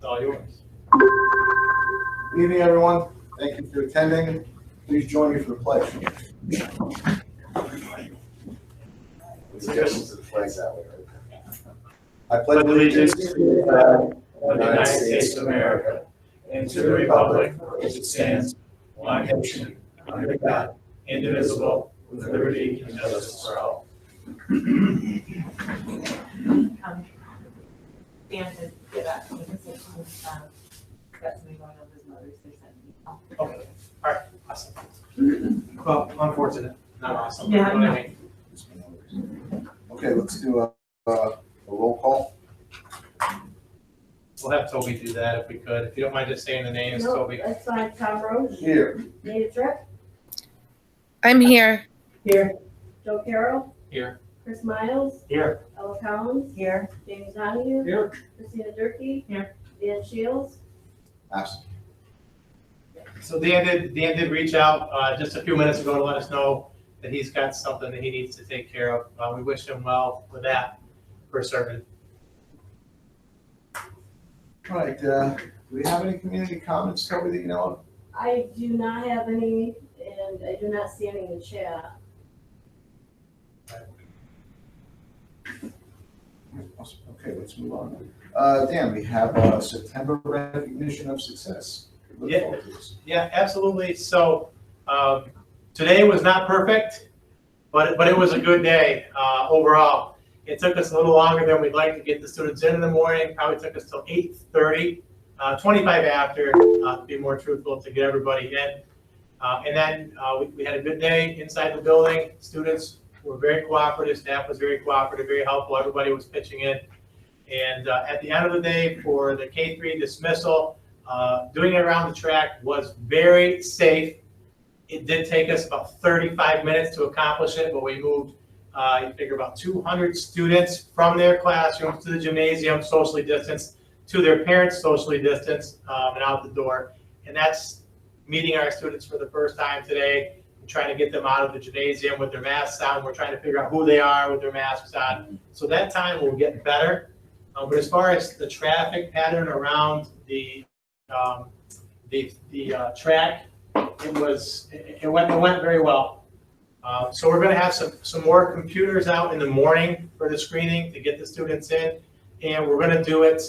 It's all yours. Good evening, everyone. Thank you for attending. Please join me for the pledge. Suggestions to the flags that way, right? I pledge allegiance to the flag of the United States of America and to the republic for which it stands, one nation, under God, indivisible, with liberty and justice for all. Dan had get back to me because got somebody going over his mother's, they're sending me. Okay, all right, awesome. Well, unfortunate, not awesome. Yeah, You know what I mean? Okay, let's do a roll call. We'll have Toby do that if we could. If you don't mind just saying the names, No, Toby. that's fine. Tom Rose, Here. Nate Tripp, I'm here. Here. Joe Carroll, Here. Chris Miles, Here. Ella Collins, Here. James Donahue, Here. Christina Durkee, Here. Dan Shields. Absent. So Dan did reach out just a few minutes ago to let us know that he's got something that he needs to take care of. We wish him well with that for certain. All right, do we have any community comments, Toby, that you know of? I do not have any, and I do not see any in the chat. Okay, let's move on. Dan, we have September recognition of success. Look Yeah. forward to this. Yeah, absolutely. So today was not perfect, but it was a good day overall. It took us a little longer than we'd like to get the students in the morning. Probably took us till 8:30, 25 after, to be more truthful, to get everybody in. And then we had a good day inside the building. Students were very cooperative. Staff was very cooperative, very helpful. Everybody was pitching in. And at the end of the day, for the K-3 dismissal, doing it around the track was very safe. It did take us about 35 minutes to accomplish it, but we moved, you figure about 200 students from their classrooms to the gymnasium, socially distanced, to their parents, socially distanced, and out the door. And that's meeting our students for the first time today, and trying to get them out of the gymnasium with their masks on. We're trying to figure out who they are with their masks on. So that time will get better. But as far as the traffic pattern around the track, it went very well. So we're going to have some more computers out in the morning for the screening to get the students in, and we're going to do it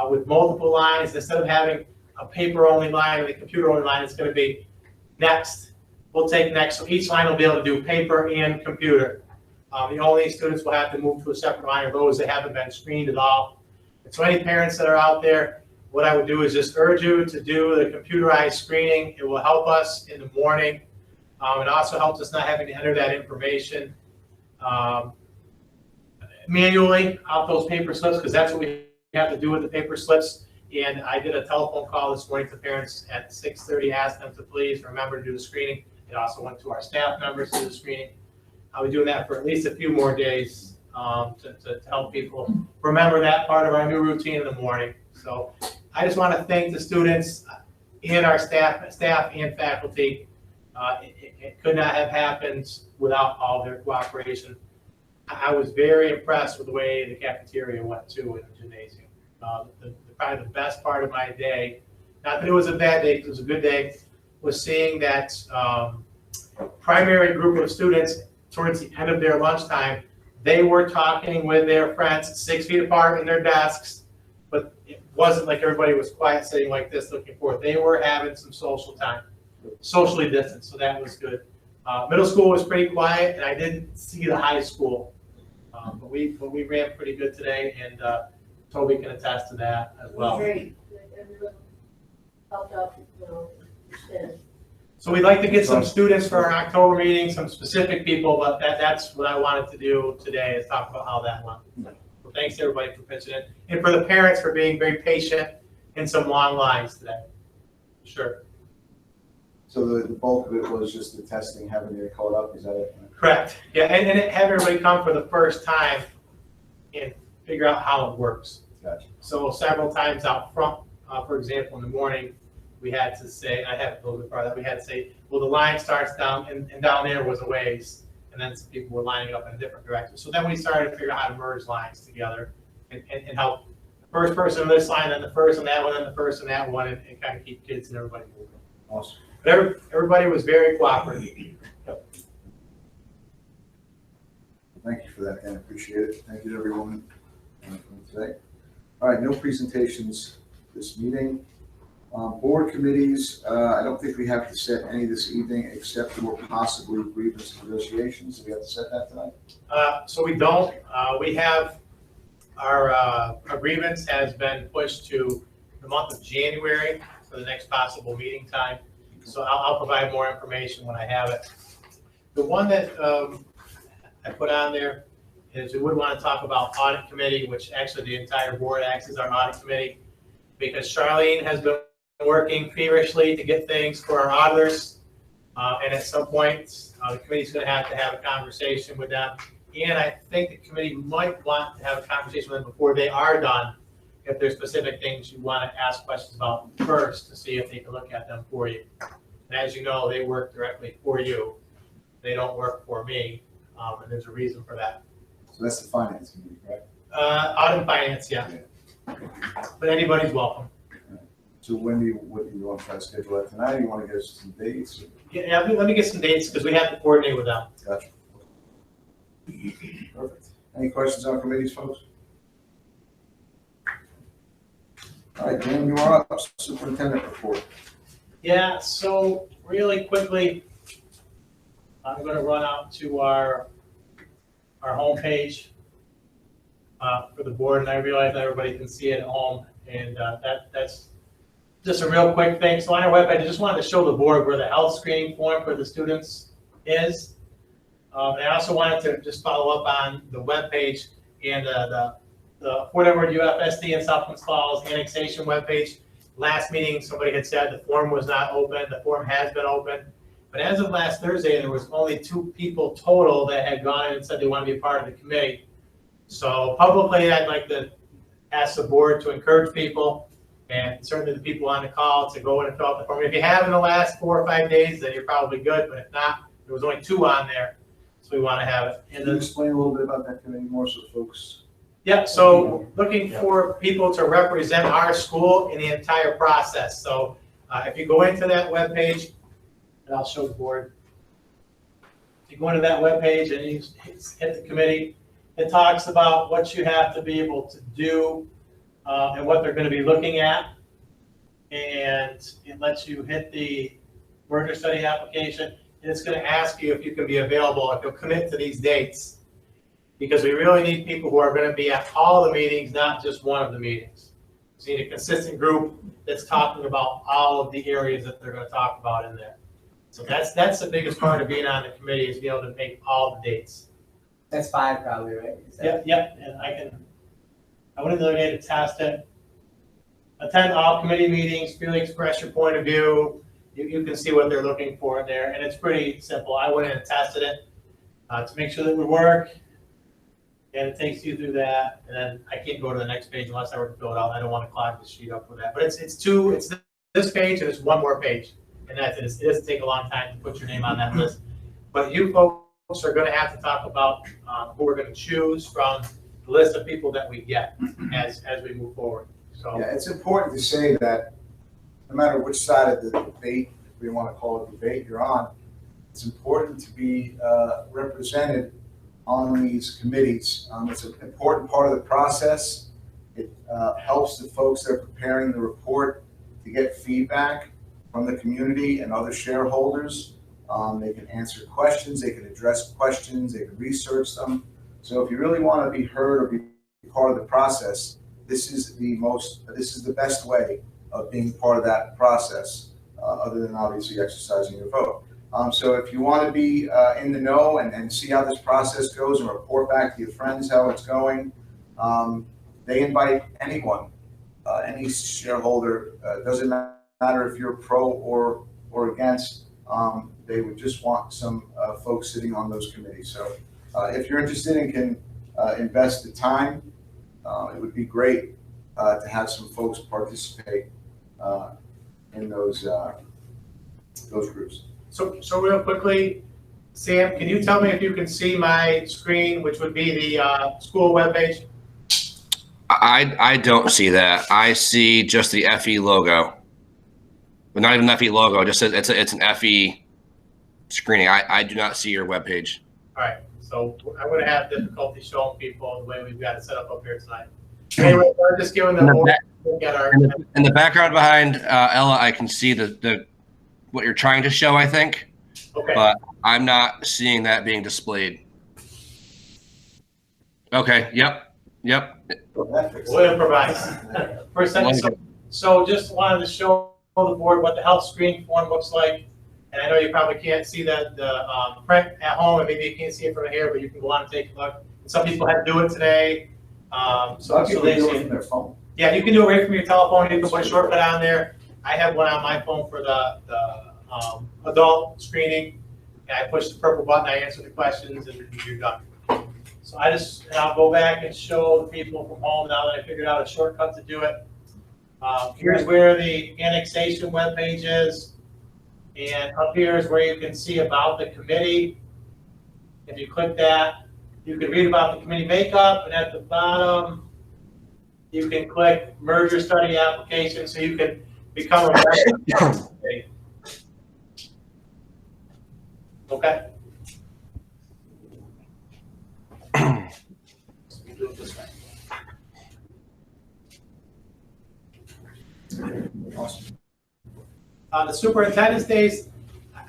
with multiple lines instead of having a paper-only line and a computer-only line. It's going to be next. We'll take next, so each line will be able to do paper and computer. The only students will have to move to a separate line are those that haven't been screened at all. And so any parents that are out there, what I would do is just urge you to do the computerized screening. It will help us in the morning. It also helps us not having to enter that information manually out those paper slips, because that's what we have to do with the paper slips. And I did a telephone call this morning to parents at 6:30, asked them to please remember to do the screening. It also went to our staff members to do the screening. I'll be doing that for at least a few more days to help people remember that part of our new routine in the morning. So I just want to thank the students and our staff and faculty. It could not have happened without all their cooperation. I was very impressed with the way the cafeteria went too in the gymnasium. Probably the best part of my day, not that it was a bad day, it was a good day, was seeing that primary group of students towards the end of their lunchtime. They were talking with their friends 6 feet apart in their desks, but it wasn't like everybody was quiet sitting like this looking forward. They were having some social time, socially distanced, so that was good. Middle school was pretty quiet, and I didn't see the high school, but we ran pretty good today, and Toby can attest to that as well. Great. Everyone helped out, understand. So we'd like to get some students for our October meeting, some specific people, but that's what I wanted to do today, is talk about how that went. So thanks to everybody for pitching in, and for the parents for being very patient in some long lines today. Sure. So the bulk of it was just the testing, having their code up, is that it? Correct. Yeah, and have everybody come for the first time and figure out how it works. Gotcha. So several times out front, for example, in the morning, we had to say, I have a little bit farther, we had to say, well, the line starts down, and down there was a ways, and then some people were lining up in a different direction. So then we started to figure out how to merge lines together and help first person on this line, then the first on that one, and the first on that one, and kind of keep kids and everybody moving. Awesome. But everybody was very cooperative. Thank you for that, Dan. Appreciate it. Thank you to everyone from today. All right, no presentations this meeting. Board committees, I don't think we have to set any this evening except for possibly grievance negotiations. Do we have to set that tonight? So we don't. We have our grievance has been pushed to the month of January for the next possible meeting time. So I'll provide more information when I have it. The one that I put on there is we would want to talk about audit committee, which actually the entire board acts as our audit committee, because Charlene has been working feverishly to get things for our auditors. And at some point, the committee's going to have a conversation with them. And I think the committee might want to have a conversation with them before they are done, if there's specific things you want to ask questions about first to see if they can look at them for you. And as you know, they work directly for you. They don't work for me, and there's a reason for that. So that's the finance committee, right? Audit and finance, yeah. But anybody's welcome. So what do you want to try to schedule that tonight? Or you want to get us some dates? Yeah, let me get some dates because we have to coordinate with them. Gotcha. Perfect. Any questions on committees, folks? All right, Dan, you are up. Superintendent report. Yeah, so really quickly, I'm going to run out to our homepage for the board, and I realize that everybody can see it at home, and that's just a real quick thing. So on our webpage, I just wanted to show the board where the health screening form for the students is. And I also wanted to just follow up on the webpage and the Fort Edward UFSD and South Twins Falls annexation webpage. Last meeting, somebody had said the form was not open. The form has been open. But as of last Thursday, there was only 2 people total that had gone in and said they want to be a part of the committee. So publicly, I'd like to ask the board to encourage people, and certainly the people on the call, to go in and fill out the form. If you have in the last 4 or 5 days, then you're probably good. But if not, there was only 2 on there, so we want to have it. Can you explain a little bit about that committee more so folks? Yeah, so looking for people to represent our school in the entire process. So if you go into that webpage, and I'll show the board. If you go into that webpage and you hit the committee, it talks about what you have to be able to do and what they're going to be looking at. And it lets you hit the merger study application. And it's going to ask you if you can be available, if you'll commit to these dates. Because we really need people who are going to be at all the meetings, not just one of the meetings. We need a consistent group that's talking about all of the areas that they're going to talk about in there. So that's the biggest part of being on the committee, is being able to make all the dates. That's 5 probably, right? Yep, and I went in the other day to test it. Attend all committee meetings, freely express your point of view. You can see what they're looking for in there, and it's pretty simple. I went in and tested it to make sure that it would work. And it takes you through that, and then I can't go to the next page unless I were to fill it out. I don't want to clog the sheet up with that. But it's this page and it's one more page, and that's it. It doesn't take a long time to put your name on that list. But you folks are going to have to talk about who we're going to choose from the list of people that we get as we move forward. So Yeah, it's important to say that no matter which side of the debate, if we want to call it debate, you're on, it's important to be represented on these committees. It's an important part of the process. It helps the folks that are preparing the report to get feedback from the community and other shareholders. They can answer questions, they can address questions, they can research them. So if you really want to be heard or be part of the process, this is the best way of being part of that process, other than obviously exercising your vote. So if you want to be in the know and see how this process goes and report back to your friends how it's going, they invite anyone, any shareholder. Doesn't matter if you're pro or against. They would just want some folks sitting on those committees. So if you're interested and can invest the time, it would be great to have some folks participate in those groups. So real quickly, Sam, can you tell me if you can see my screen, which would be the school webpage? I don't see that. I see just the FE logo, but not even an FE logo. Just it's an FE screening. I do not see your webpage. All right, so I'm gonna have difficulty showing people the way we've got it set up here tonight. Anyway, we're just giving them more. Get our, In the background behind Ella, I can see the what you're trying to show, I think, okay. but I'm not seeing that being displayed. Okay. Yep. We'll improvise. For a second, so just wanted to show the board what the health screening form looks like. And I know you probably can't see that the print at home, and maybe you can't see it from here, but you can go on and take a look. Some people had to do it today. So they do it see from their phone. Yeah, you can do it right from your telephone. You can put a shortcut on there. I have one on my phone for the adult screening. And I push the purple button, I answer the questions, and you're done. So I'll go back and show the people from home now that I figured out a shortcut to do it. Here's where the annexation webpage is. And up here is where you can see about the committee. If you click that, you can read about the committee makeup, and at the bottom, you can click merger study application, so you can become a member of the committee. Okay. So we do it this way. Awesome. The superintendent's days,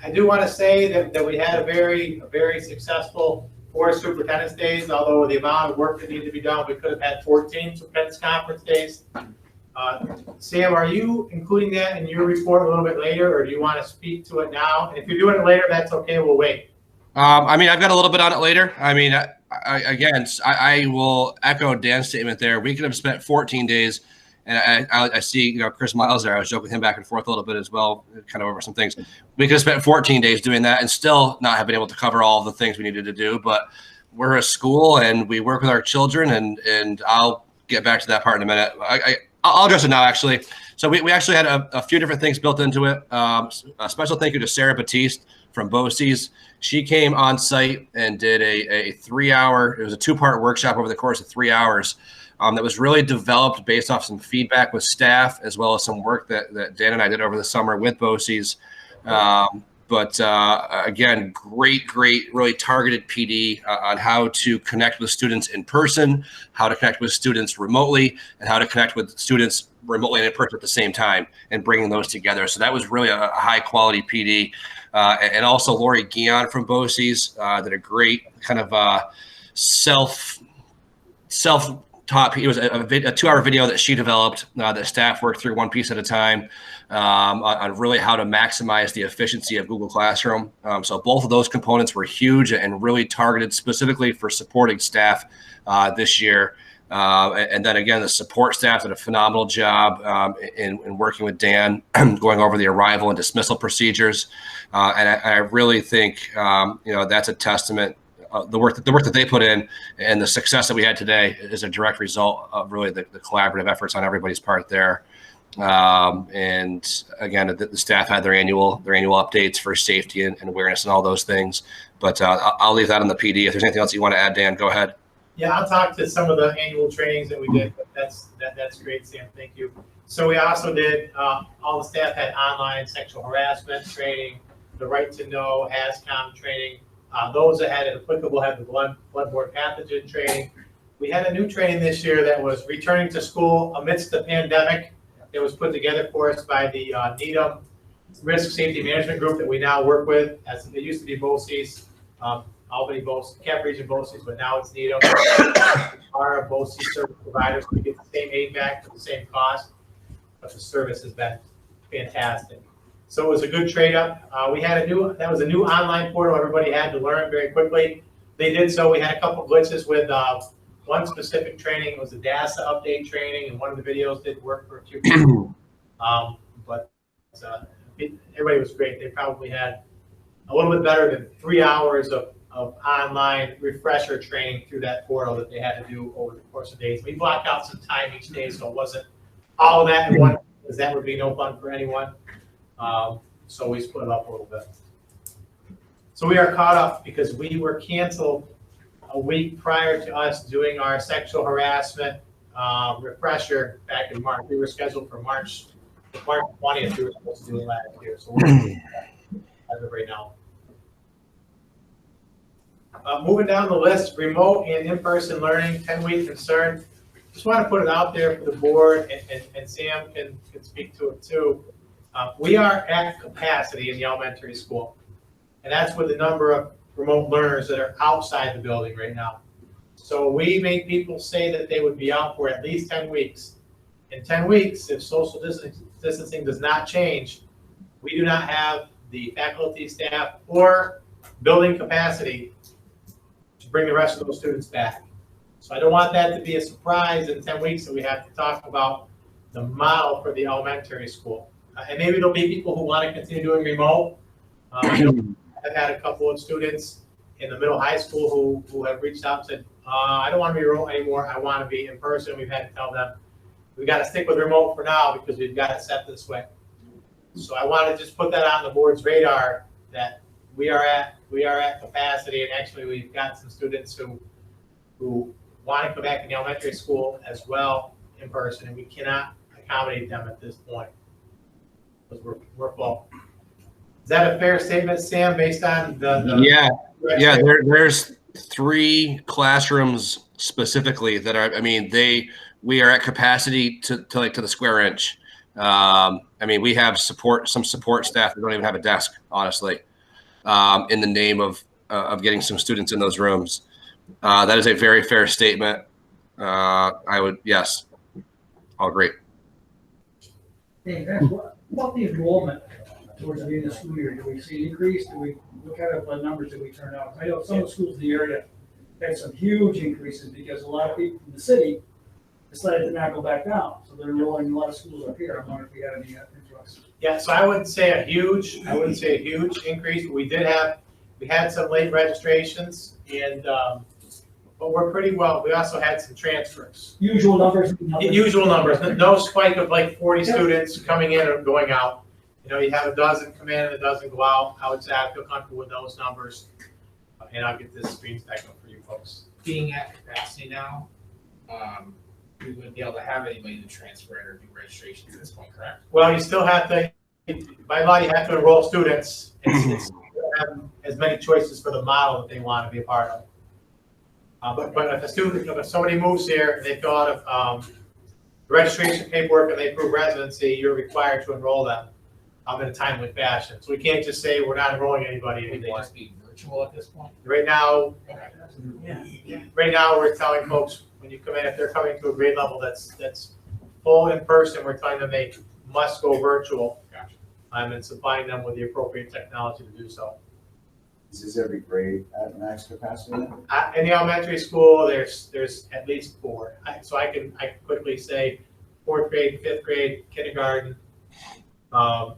I do want to say that we had a very successful 4 superintendent's days, although the amount of work that needed to be done, we could have had 14 superintendent's conference days. Sam, are you including that in your report a little bit later, or do you want to speak to it now? And if you're doing it later, that's okay, we'll wait. I mean, I've got a little bit on it later. I mean, I will echo Dan's statement there. We could have spent 14 days. And I see, Chris Miles there. I was joking with him back and forth a little bit as well, kind of over some things. We could have spent 14 days doing that and still not have been able to cover all of the things we needed to do. But we're a school and we work with our children, and I'll get back to that part in a minute. I'll address it now, actually. So we actually had a few different things built into it. A special thank you to Sarah Batiste from BOCES. She came on site and did a 3-hour, it was a 2-part workshop over the course of 3 hours. That was really developed based off some feedback with staff, as well as some work that Dan and I did over the summer with BOCES. Again, great, really targeted PD on how to connect with students in person, how to connect with students remotely, and how to connect with students remotely and in person at the same time, and bringing those together. So that was really a high quality PD. And also Lori Guion from BOCES did a great kind of self-taught. It was a 2-hour video that she developed that staff worked through one piece at a time on really how to maximize the efficiency of Google Classroom. So both of those components were huge and really targeted specifically for supporting staff this year. And then again, the support staff did a phenomenal job in working with Dan, going over the arrival and dismissal procedures. And I really think that's a testament. The work that they put in and the success that we had today is a direct result of really the collaborative efforts on everybody's part there. And again, the staff had their annual updates for safety and awareness and all those things. But I'll leave that on the PD. If there's anything else you want to add, Dan, go ahead. Yeah, I'll talk to some of the annual trainings that we did, but that's great, Sam. Thank you. So we also did, all the staff had online sexual harassment training, the right to know, ASCOM training. Those that had it applicable had the bloodborne pathogen training. We had a new training this year that was returning to school amidst the pandemic. It was put together for us by the Needham Risk Safety Management Group that we now work with. As it used to be BOCES, Albany BOCES, Cap Region BOCES, but now it's Needham. Our BOCES service providers, we get the same aid back for the same cost, but the service has been fantastic. So it was a good trade up. We had that was a new online portal everybody had to learn very quickly. They did so. We had a couple glitches with one specific training. It was a DASA update training, and one of the videos didn't work for a few people. Everybody was great. They probably had a little bit better than 3 hours of online refresher training through that portal that they had to do over the course of days. We blocked out some time each day, so it wasn't all of that in one, because that would be no fun for anyone. So we split it up a little bit. So we are caught up because we were canceled a week prior to us doing our sexual harassment refresher back in March. We were scheduled for March 20th. We were supposed to do it last year, so we're as of right now. Moving down the list, remote and in-person learning, 10-week concern. Just want to put it out there for the board, and Sam can speak to it too. We are at capacity in the elementary school, and that's with the number of remote learners that are outside the building right now. So we made people say that they would be out for at least 10 weeks. In 10 weeks, if social distancing does not change, we do not have the faculty, staff, or building capacity to bring the rest of those students back. So I don't want that to be a surprise in 10 weeks that we have to talk about the model for the elementary school. And maybe there'll be people who want to continue doing remote. I've had a couple of students in the middle high school who have reached out and said, I don't want to be remote anymore. I want to be in person. We've had to tell them, we got to stick with remote for now because we've got it set this way. So I want to just put that on the board's radar that we are at capacity, and actually we've got some students who want to come back in the elementary school as well in person, and we cannot accommodate them at this point because we're full. Is that a fair statement, Sam, based on the Yeah, there's 3 classrooms specifically that are, I mean, we are at capacity to the square inch. I mean, we have some support staff that don't even have a desk, honestly, in the name of getting some students in those rooms. That is a very fair statement. Yes, I'll agree. Hey, what about the enrollment towards the end of the school year? Do we see an increase? What kind of numbers do we turn out? I know some of the schools in the area had some huge increases because a lot of people in the city decided to not go back down. So they're enrolling a lot of schools up here. I'm wondering if we had any influx. Yeah, so I wouldn't say a huge increase, but we had some late registrations, and but we're pretty well. We also had some transfers. Usual numbers. Usual numbers. No spike of like 40 students coming in or going out. You know, you have a dozen come in and a dozen go out. I would say I feel comfortable with those numbers. And I'll get this screen back up for you folks. Being at capacity now, we wouldn't be able to have anybody to transfer in or do registration at this point, correct? Well, you still have to, by law, you have to enroll students. It's have as many choices for the model that they want to be a part of. But if somebody moves here and they fill out the registration paperwork and they prove residency, you're required to enroll them in a timely fashion. So we can't just say we're not enrolling anybody Would they anymore. just be virtual at this point? Right now, Okay. right now we're telling folks when you come in, if they're coming to a grade level that's full in person, we're telling them they must go virtual. Gotcha. And supplying them with the appropriate technology to do so. Is every grade at max capacity now? In the elementary school, there's at least 4. So I can quickly say 4th grade, 5th grade, kindergarten. I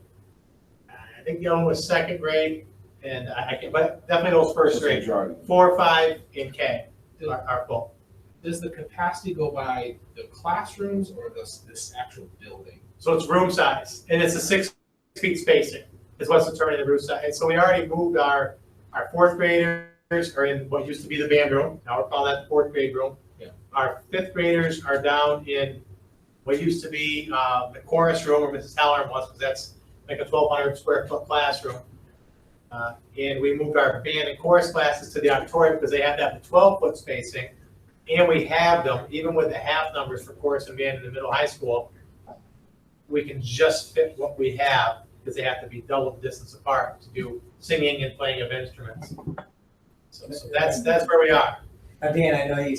think the other one was 2nd grade, and but definitely those first grade. 4, 5, and K are full. Does the capacity go by the classrooms or this actual building? So it's room size, and it's a 6 feet spacing is what's determining the room size. And so we already moved our 4th graders are in what used to be the band room. Now we're calling that the 4th grade room. Yeah. Our 5th graders are down in what used to be the chorus room where Mrs. Halloran was, because that's like a 1,200 square foot classroom. And we moved our band and chorus classes to the auditorium because they have to have the 12-foot spacing. And we have them, even with the half numbers for chorus and band in the middle high school, we can just fit what we have because they have to be double the distance apart to do singing and playing of instruments. So that's where we are. Dan, I know you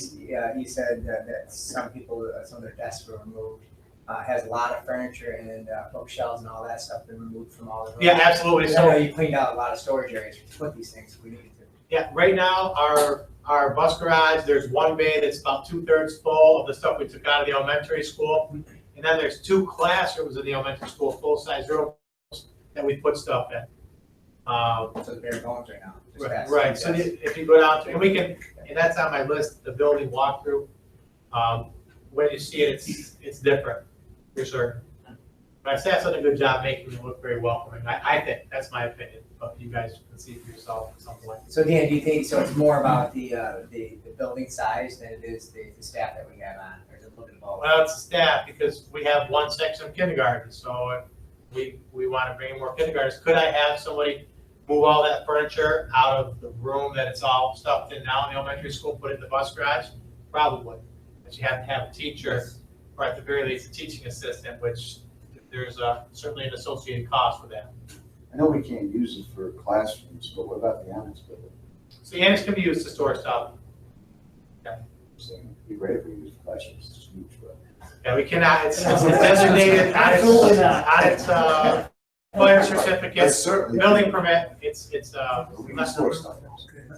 said that some people, some of their desks were removed. Has a lot of furniture and bookshelves and all that stuff been removed from all the rooms? Yeah, absolutely. I know So you cleaned out a lot of storage areas to put these things if we needed to. yeah, right now our bus garage, there's one bay that's about 2/3 full of the stuff we took out of the elementary school. And then there's 2 classrooms in the elementary school, full-size rooms that we put stuff in. So the bare bones right now. just Right, past right. the So desk. if you go down to, and we can, and that's on my list, the building walkthrough. When you see it, it's different, for sure. But our staff's done a good job making it look very welcoming. I think, that's my opinion, but you guys can see for yourself at some point. So Dan, do you think, so it's more about the building size than it is the staff that we have on, or is it a little bit of both? Well, it's the staff, because we have one section of kindergarten, so if we want to bring in more kindergartners. Could I have somebody move all that furniture out of the room that it's all stuffed in now in the elementary school, put it in the bus garage? Probably. But you have to have a teacher, or at the very least, a teaching assistant, which there's certainly an associated cost with that. I know we can't use it for classrooms, but what about the annex building? So the annex can be used to store stuff. So it'd be great if we used classrooms, it's huge, but. Yeah, we cannot, it's designated on Absolutely not. its fire certificate, That's certainly. building permit, it's We can store stuff.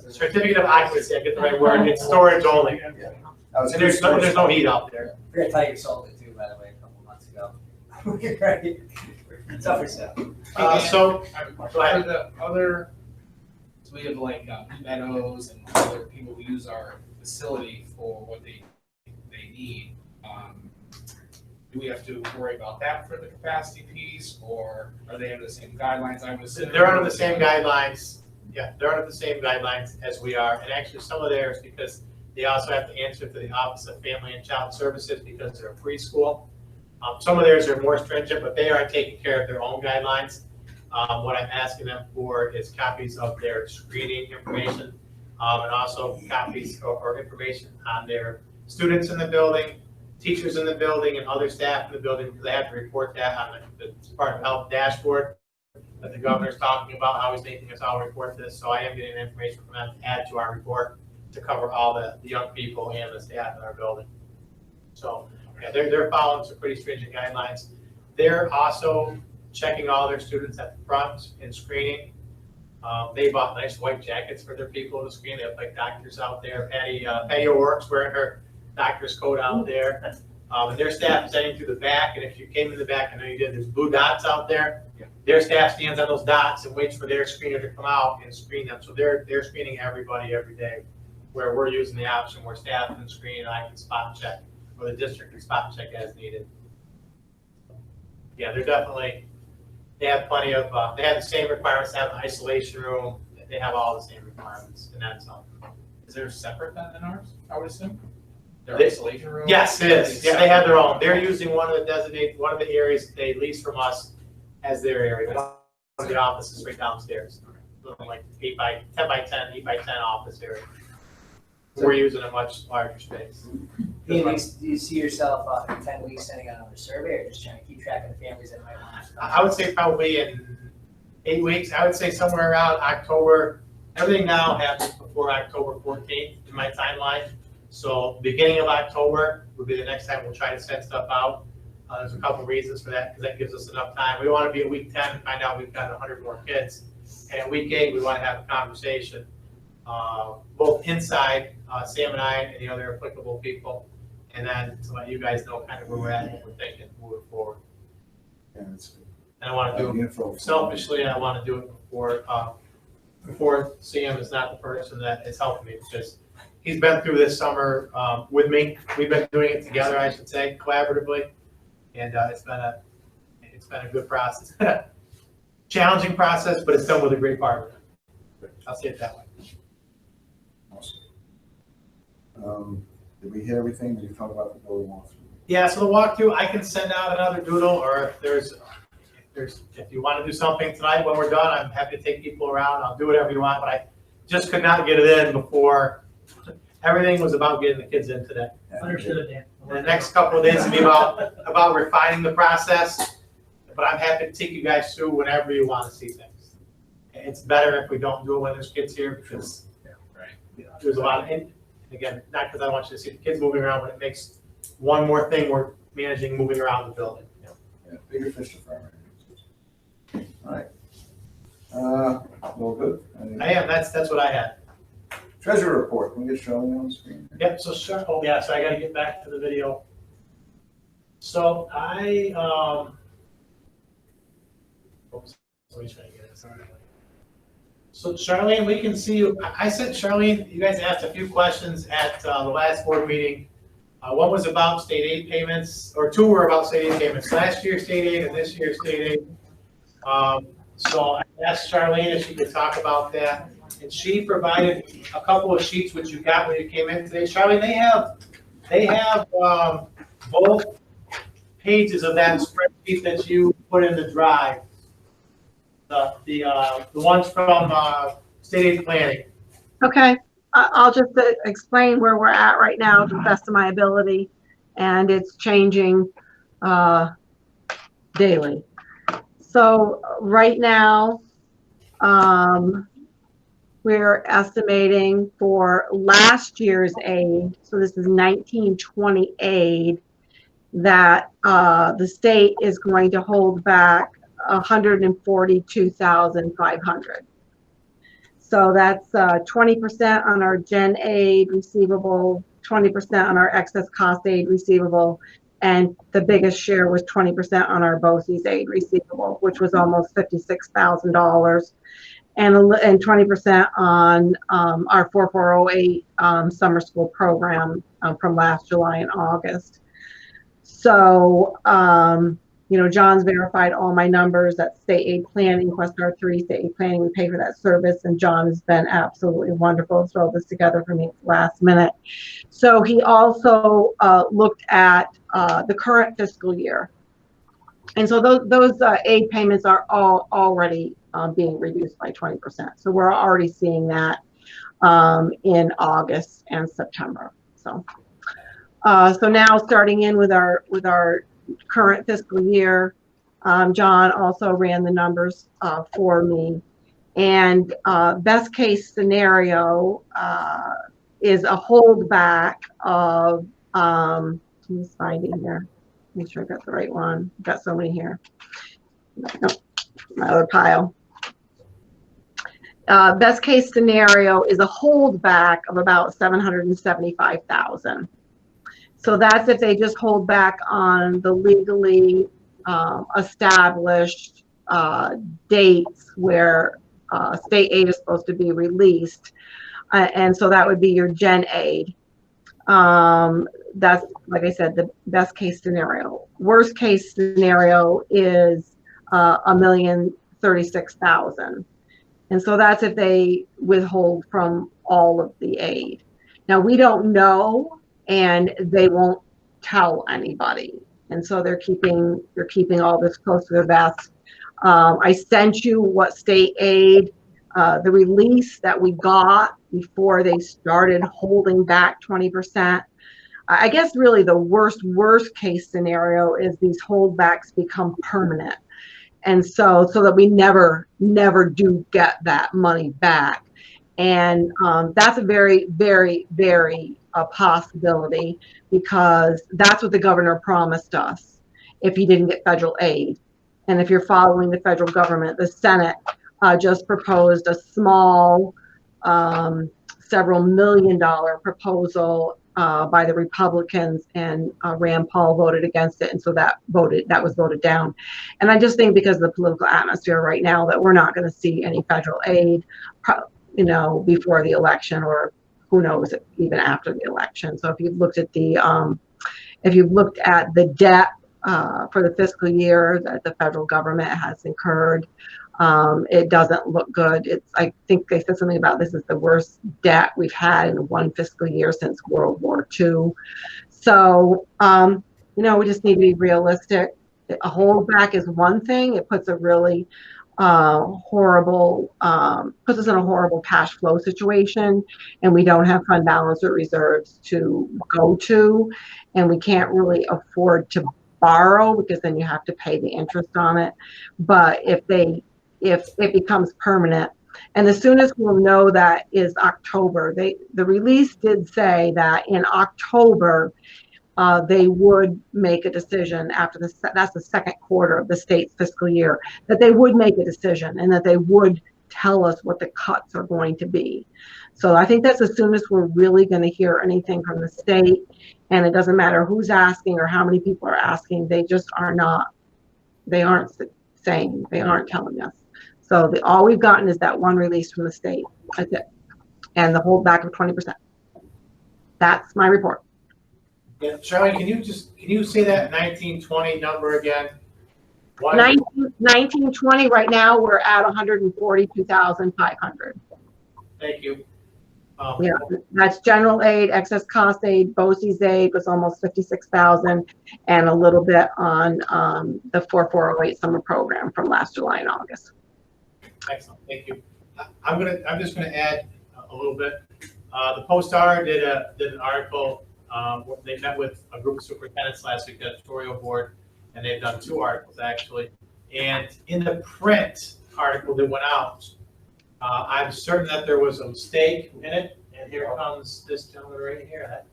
certificate of occupancy, I get the right word, it's storage only. I was And there's no heat out there. I forgot to tell you, sold it too, by the way, a couple months ago. Right. Tougher stuff. So, go ahead. For the other, so we have like Meadows and other people who use our facility for what they need. Do we have to worry about that for the capacity piece, or are they under the same guidelines? I would assume They're under the same guidelines, yeah, they're under the same guidelines as we are, and actually some of theirs, because they also have to answer to the Office of Family and Child Services because they're a preschool. Some of theirs are more stringent, but they are taking care of their own guidelines. What I'm asking them for is copies of their screening information, and also copies or information on their students in the building, teachers in the building, and other staff in the building, because they have to report that on the Department of Health dashboard that the governor's talking about, how he's making us all report this. So I am getting information from them to add to our report to cover all the young people and the staff in our building. So yeah, they're following some pretty stringent guidelines. They're also checking all their students at the front and screening. They bought nice white jackets for their people to screen. They have like doctors out there. Patty O'Rourke's wearing her doctor's coat out there. And their staff is heading through the back, and if you came in the back, I know you did, there's blue dots out there. Yeah. Their staff stands on those dots and waits for their screener to come out and screen them. So they're screening everybody every day, where we're using the option where staff can screen and I can spot check, or the district can spot check as needed. Yeah, they're definitely, they have plenty of, they have the same requirements, they have an isolation room, they have all the same requirements, and that's all. Is there separate than ours, I would assume? Their They- isolation room? Yes, it is. Yeah, they have their own. They're using one of the areas they lease from us as their area. One of the offices right downstairs. Like 10 by 10 office area. We're using a much larger space. Do you see yourself in 10 weeks sending out another survey, or just trying to keep track of the families that might want to? I would say probably in 8 weeks. I would say somewhere around October. Everything now happens before October 14th in my timeline. So beginning of October would be the next time we'll try to send stuff out. There's a couple reasons for that, because that gives us enough time. We don't want to be at week 10 and find out we've got 100 more kids. And at week 8, we want to have a conversation, both inside Sam and I and the other applicable people, and then to let you guys know kind of where we're at and what we're thinking moving forward. Yeah, that's good. And I want to do Info. selfishly, I want to do it before Sam is not the person that is helping me, because he's been through this summer with me. We've been doing it together, I should say, collaboratively, and it's been a good process. Challenging process, but it's done with a great partner. I'll say it that way. Awesome. Did we hit everything? Did you talk about the building walkthrough? Yeah, so the walkthrough, I can send out another doodle, or if you want to do something tonight when we're done, I'm happy to take people around. I'll do whatever you want, but I just could not get it in before. Everything was about getting the kids in today. Understood, Dan. The next couple of days will be about refining the process, but I'm happy to take you guys through whenever you want to see things. It's better if we don't do it when there's kids here, because there's a lot of, and again, not because I want you to see the kids moving around, but it makes one more thing we're managing moving around the building. Yeah, bigger fish to fry. All right. Well, good. I am, that's what I had. Treasurer report. Can we get Charlie on the screen? Yep, so sure, oh yeah, so I gotta get back to the video. So oops, let me try to get it. Sorry. So Charlene, we can see you. I sent Charlene, you guys asked a few questions at the last board meeting. One was about state aid payments, or two were about state aid payments. Last year's state aid and this year's state aid. So I asked Charlene if she could talk about that. And she provided a couple of sheets which you got when you came in today. Charlene, they have both pages of that spreadsheet that you put in the drive. The ones from state aid planning. Okay, I'll just explain where we're at right now to the best of my ability, and it's changing daily. So right now, we're estimating for last year's aid, so this is 1920 aid, that the state is going to hold back 142,500. So that's 20% on our gen aid receivable, 20% on our excess cost aid receivable, and the biggest share was 20% on our BOCES aid receivable, which was almost $56,000, and 20% on our 4408 summer school program from last July and August. So, you know, John's verified all my numbers. That's state aid planning, Quest R3, state aid planning. We pay for that service, and John has been absolutely wonderful to throw this together for me at the last minute. So he also looked at the current fiscal year. And so those aid payments are all already being reduced by 20%. So we're already seeing that in August and September. So now starting in with our current fiscal year, John also ran the numbers for me, and best case scenario is a holdback of let me find it here, make sure I got the right one. I've got so many here. Nope, my other pile. Best case scenario is a holdback of about 775,000. So that's if they just hold back on the legally established dates where state aid is supposed to be released. And so that would be your gen aid. That's, like I said, the best case scenario. Worst case scenario is $1,036,000. And so that's if they withhold from all of the aid. Now, we don't know, and they won't tell anybody. And so they're keeping all this close to their vest. I sent you what state aid, the release that we got before they started holding back 20%. I guess really the worst case scenario is these holdbacks become permanent. And so that we never do get that money back. And that's a very, very, very a possibility, because that's what the governor promised us if he didn't get federal aid. And if you're following the federal government, the Senate just proposed a small several $million proposal by the Republicans, and Rand Paul voted against it, and so that was voted down. And I just think because of the political atmosphere right now that we're not going to see any federal aid, you know, before the election, or who knows, even after the election. So if you've looked at the debt for the fiscal year that the federal government has incurred, it doesn't look good. I think they said something about this is the worst debt we've had in one fiscal year since World War II. So, you know, we just need to be realistic. A holdback is one thing. It puts a really puts us in a horrible cash flow situation, and we don't have fund balance or reserves to go to, and we can't really afford to borrow, because then you have to pay the interest on it. But if it becomes permanent, and the soonest we'll know that is October. The release did say that in October they would make a decision after that's the second quarter of the state's fiscal year, that they would make a decision and that they would tell us what the cuts are going to be. So I think that's the soonest we're really going to hear anything from the state. And it doesn't matter who's asking or how many people are asking, they just aren't saying, they aren't telling us. So all we've gotten is that one release from the state. That's it. And the holdback of 20%. That's my report. Yeah, Charlene, can you say that 1920 number again? One- 1920, right now, we're at 142,500. Thank you. Yeah, that's general aid, excess cost aid, BOCES aid was almost 56,000, and a little bit on the 4408 summer program from last July and August. Excellent, thank you. I'm just gonna add a little bit. The Post-Star did an article. They met with a group of superintendents last week, the editorial board, and they've done 2 articles actually. And in the print article that went out, I'm certain that there was a mistake in it, and here comes this gentleman right here.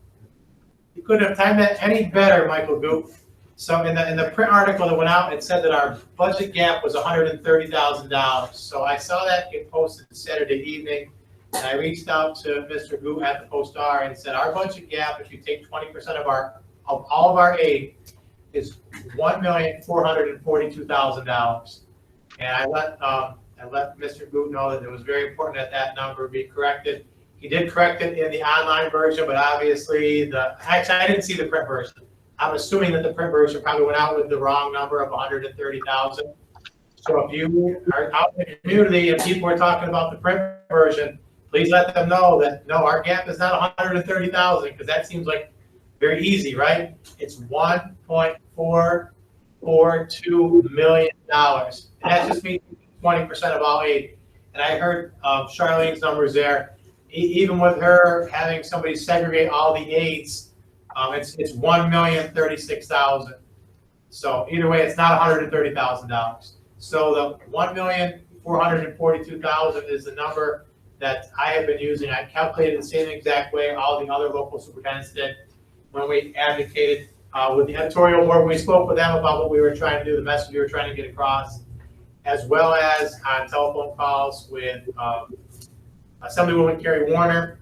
You couldn't have timed that any better, Michael Goop. So in the print article that went out, it said that our budget gap was $130,000. So I saw that get posted Saturday evening, and I reached out to Mr. Goop at the Post-Star and said, our budget gap, if you take 20% of all of our aid, is $1,442,000. And I let Mr. Goop know that it was very important that that number be corrected. He did correct it in the online version, but obviously actually I didn't see the print version. I'm assuming that the print version probably went out with the wrong number of 130,000. So if you are out in the community and people are talking about the print version, please let them know that no, our gap is not 130,000, because that seems like very easy, right? It's $1.442 million. And that just means 20% of all aid. And I heard Charlene's numbers there. Even with her having somebody segregate all the aids, it's $1,036,000. So either way, it's not $130,000. So the $1,442,000 is the number that I have been using. I calculated the same exact way all the other local superintendents did when we advocated with the editorial board. We spoke with them about what we were trying to do, the message we were trying to get across, as well as on telephone calls with Assemblywoman Carrie Warner,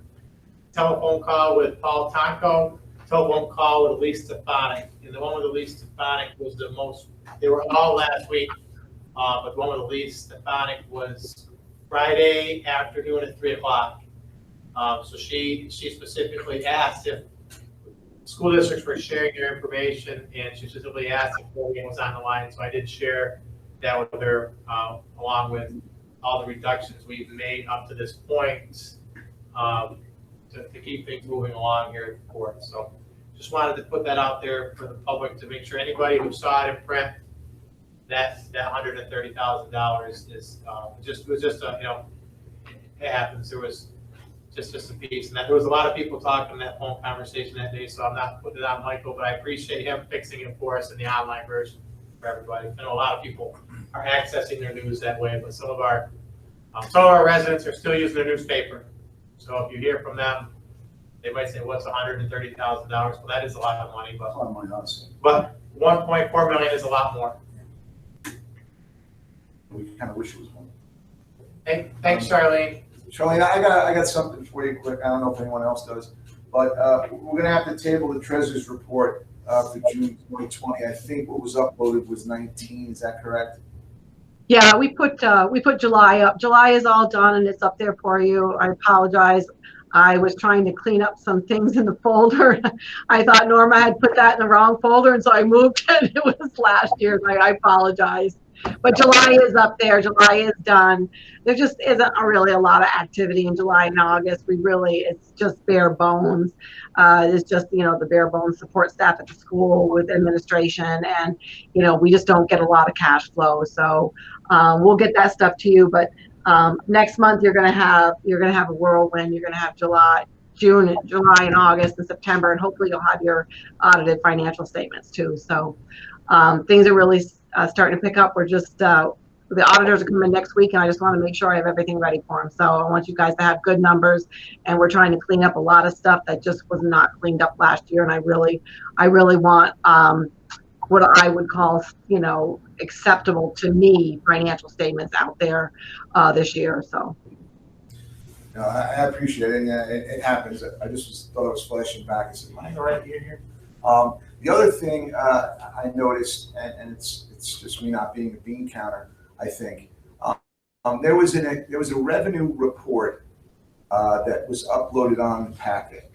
telephone call with Paul Tonko, telephone call with Elise Stefanik. And the one with Elise Stefanik was the most, they were all last week, but the one with Elise Stefanik was Friday afternoon at 3 o'clock. So she specifically asked if school districts were sharing their information, and she specifically asked if Colgan was on the line. So I did share that with her, along with all the reductions we've made up to this point, to keep things moving along here at the court. So just wanted to put that out there for the public to make sure anybody who saw it in print, that $130,000 is was just a, it happens. There was just a piece, and that there was a lot of people talking in that phone conversation that day. So I'm not putting it on Michael, but I appreciate him fixing it for us in the online version for everybody. I know a lot of people are accessing their news that way, but some of our residents are still using their newspaper. So if you hear from them, they might say, "What's $130,000?" Well, that is a lot of money, but 1.4 million is a lot more. We kind of wish it was more. Hey, thanks, Charlene. Charlene, I got something for you quick. I don't know if anyone else does, but we're gonna have to table the treasurer's report for June 2020. I think what was uploaded was 19. Is that correct? Yeah, we put July up. July is all done and it's up there for you. I apologize. I was trying to clean up some things in the folder. I thought Norma had put that in the wrong folder, and so I moved it. It was last year's. I apologize. But July is up there. July is done. There just isn't really a lot of activity in July and August. It's just bare bones. It's just, the bare bones support staff at the school with administration, and, we just don't get a lot of cash flow. So we'll get that stuff to you. But next month you're gonna have a whirlwind. You're gonna have July and August and September, and hopefully you'll have your audited financial statements too. So things are really starting to pick up. We're just the auditors are coming next week, and I just want to make sure I have everything ready for them. So I want you guys to have good numbers, and we're trying to clean up a lot of stuff that just was not cleaned up last year. And I really want what I would call, acceptable to me financial statements out there this year. So. No, I appreciate it. And it happens. I just thought I was flashing back and said, "Am I the right year here?" The other thing I noticed, and it's just me not being a bean counter, I think, there was a revenue report that was uploaded on the packet,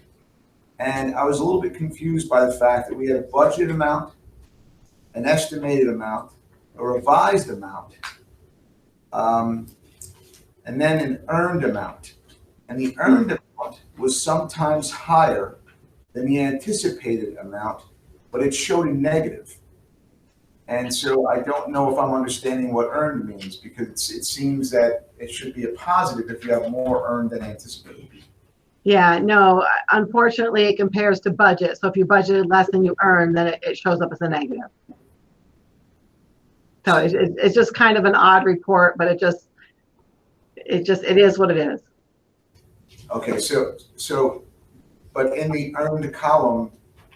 And I was a little bit confused by the fact that we had a budget amount, an estimated amount, a revised amount, and then an earned amount. And the earned amount was sometimes higher than the anticipated amount, but it showed a negative. And so I don't know if I'm understanding what earned means, because it seems that it should be a positive if you have more earned than anticipated. Yeah, no, unfortunately, it compares to budget. So if you budgeted less than you earned, then it shows up as a negative. So it's just kind of an odd report, but it is what it is. Okay, so, but in the earned column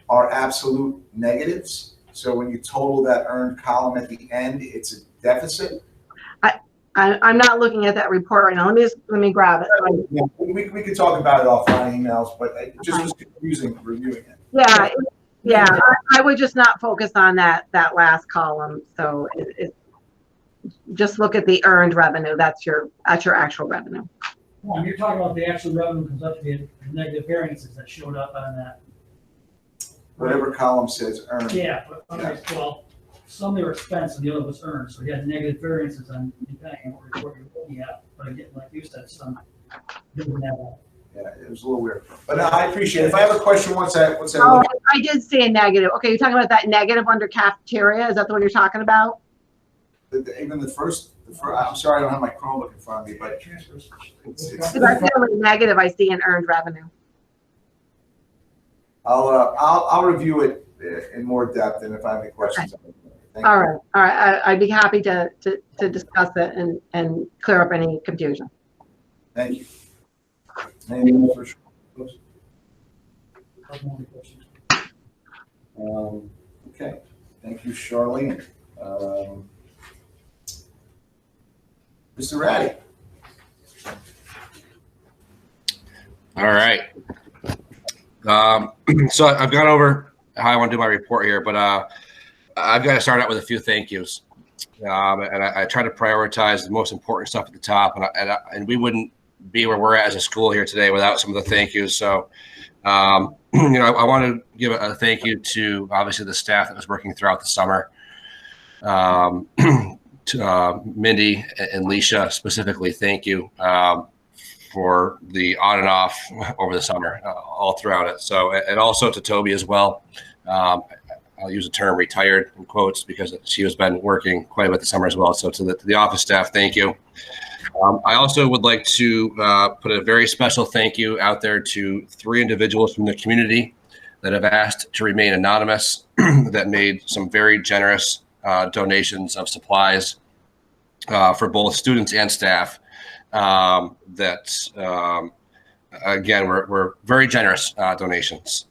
are absolute negatives. So when you total that earned column at the end, it's a deficit. I'm not looking at that report right now. Let me grab it. Yeah, we could talk about it offline emails, but it just was confusing reviewing it. Yeah, I would just not focus on that last column. So just look at the earned revenue. That's your actual revenue. Well, you're talking about the actual revenue comes up to the negative variances that showed up on that. Whatever column says earned. Yeah, but well, some of their expense and the other was earned, so you had negative variances on depending on what report you're looking at. But again, like you said, some didn't have that. Yeah, it was a little weird, but no, I appreciate it. If I have a question, once I Oh, look, I did see a negative. Okay, you're talking about that negative under cafeteria. Is that the one you're talking about? even the first, I'm sorry, I don't have my Chromebook in front of me, but it's That's the only negative I see in earned revenue. I'll review it in more depth, and if I have any questions. Thank you. All right. I'd be happy to discuss it and clear up any confusion. Thank you. Anything else for sure? Okay, thank you, Charlene. Mr. Ratty. All right. So I've gone over how I want to do my report here, but I've got to start out with a few thank yous. And I try to prioritize the most important stuff at the top, and we wouldn't be where we're at as a school here today without some of the thank yous. So, I want to give a thank you to obviously the staff that was working throughout the summer. To Mindy and Leisha specifically, thank you for the on and off over the summer, all throughout it. So, and also to Toby as well. I'll use the term retired in quotes because she has been working quite a bit this summer as well. So to the office staff, thank you. I also would like to put a very special thank you out there to 3 individuals from the community that have asked to remain anonymous, that made some very generous donations of supplies for both students and staff. Again, were very generous donations.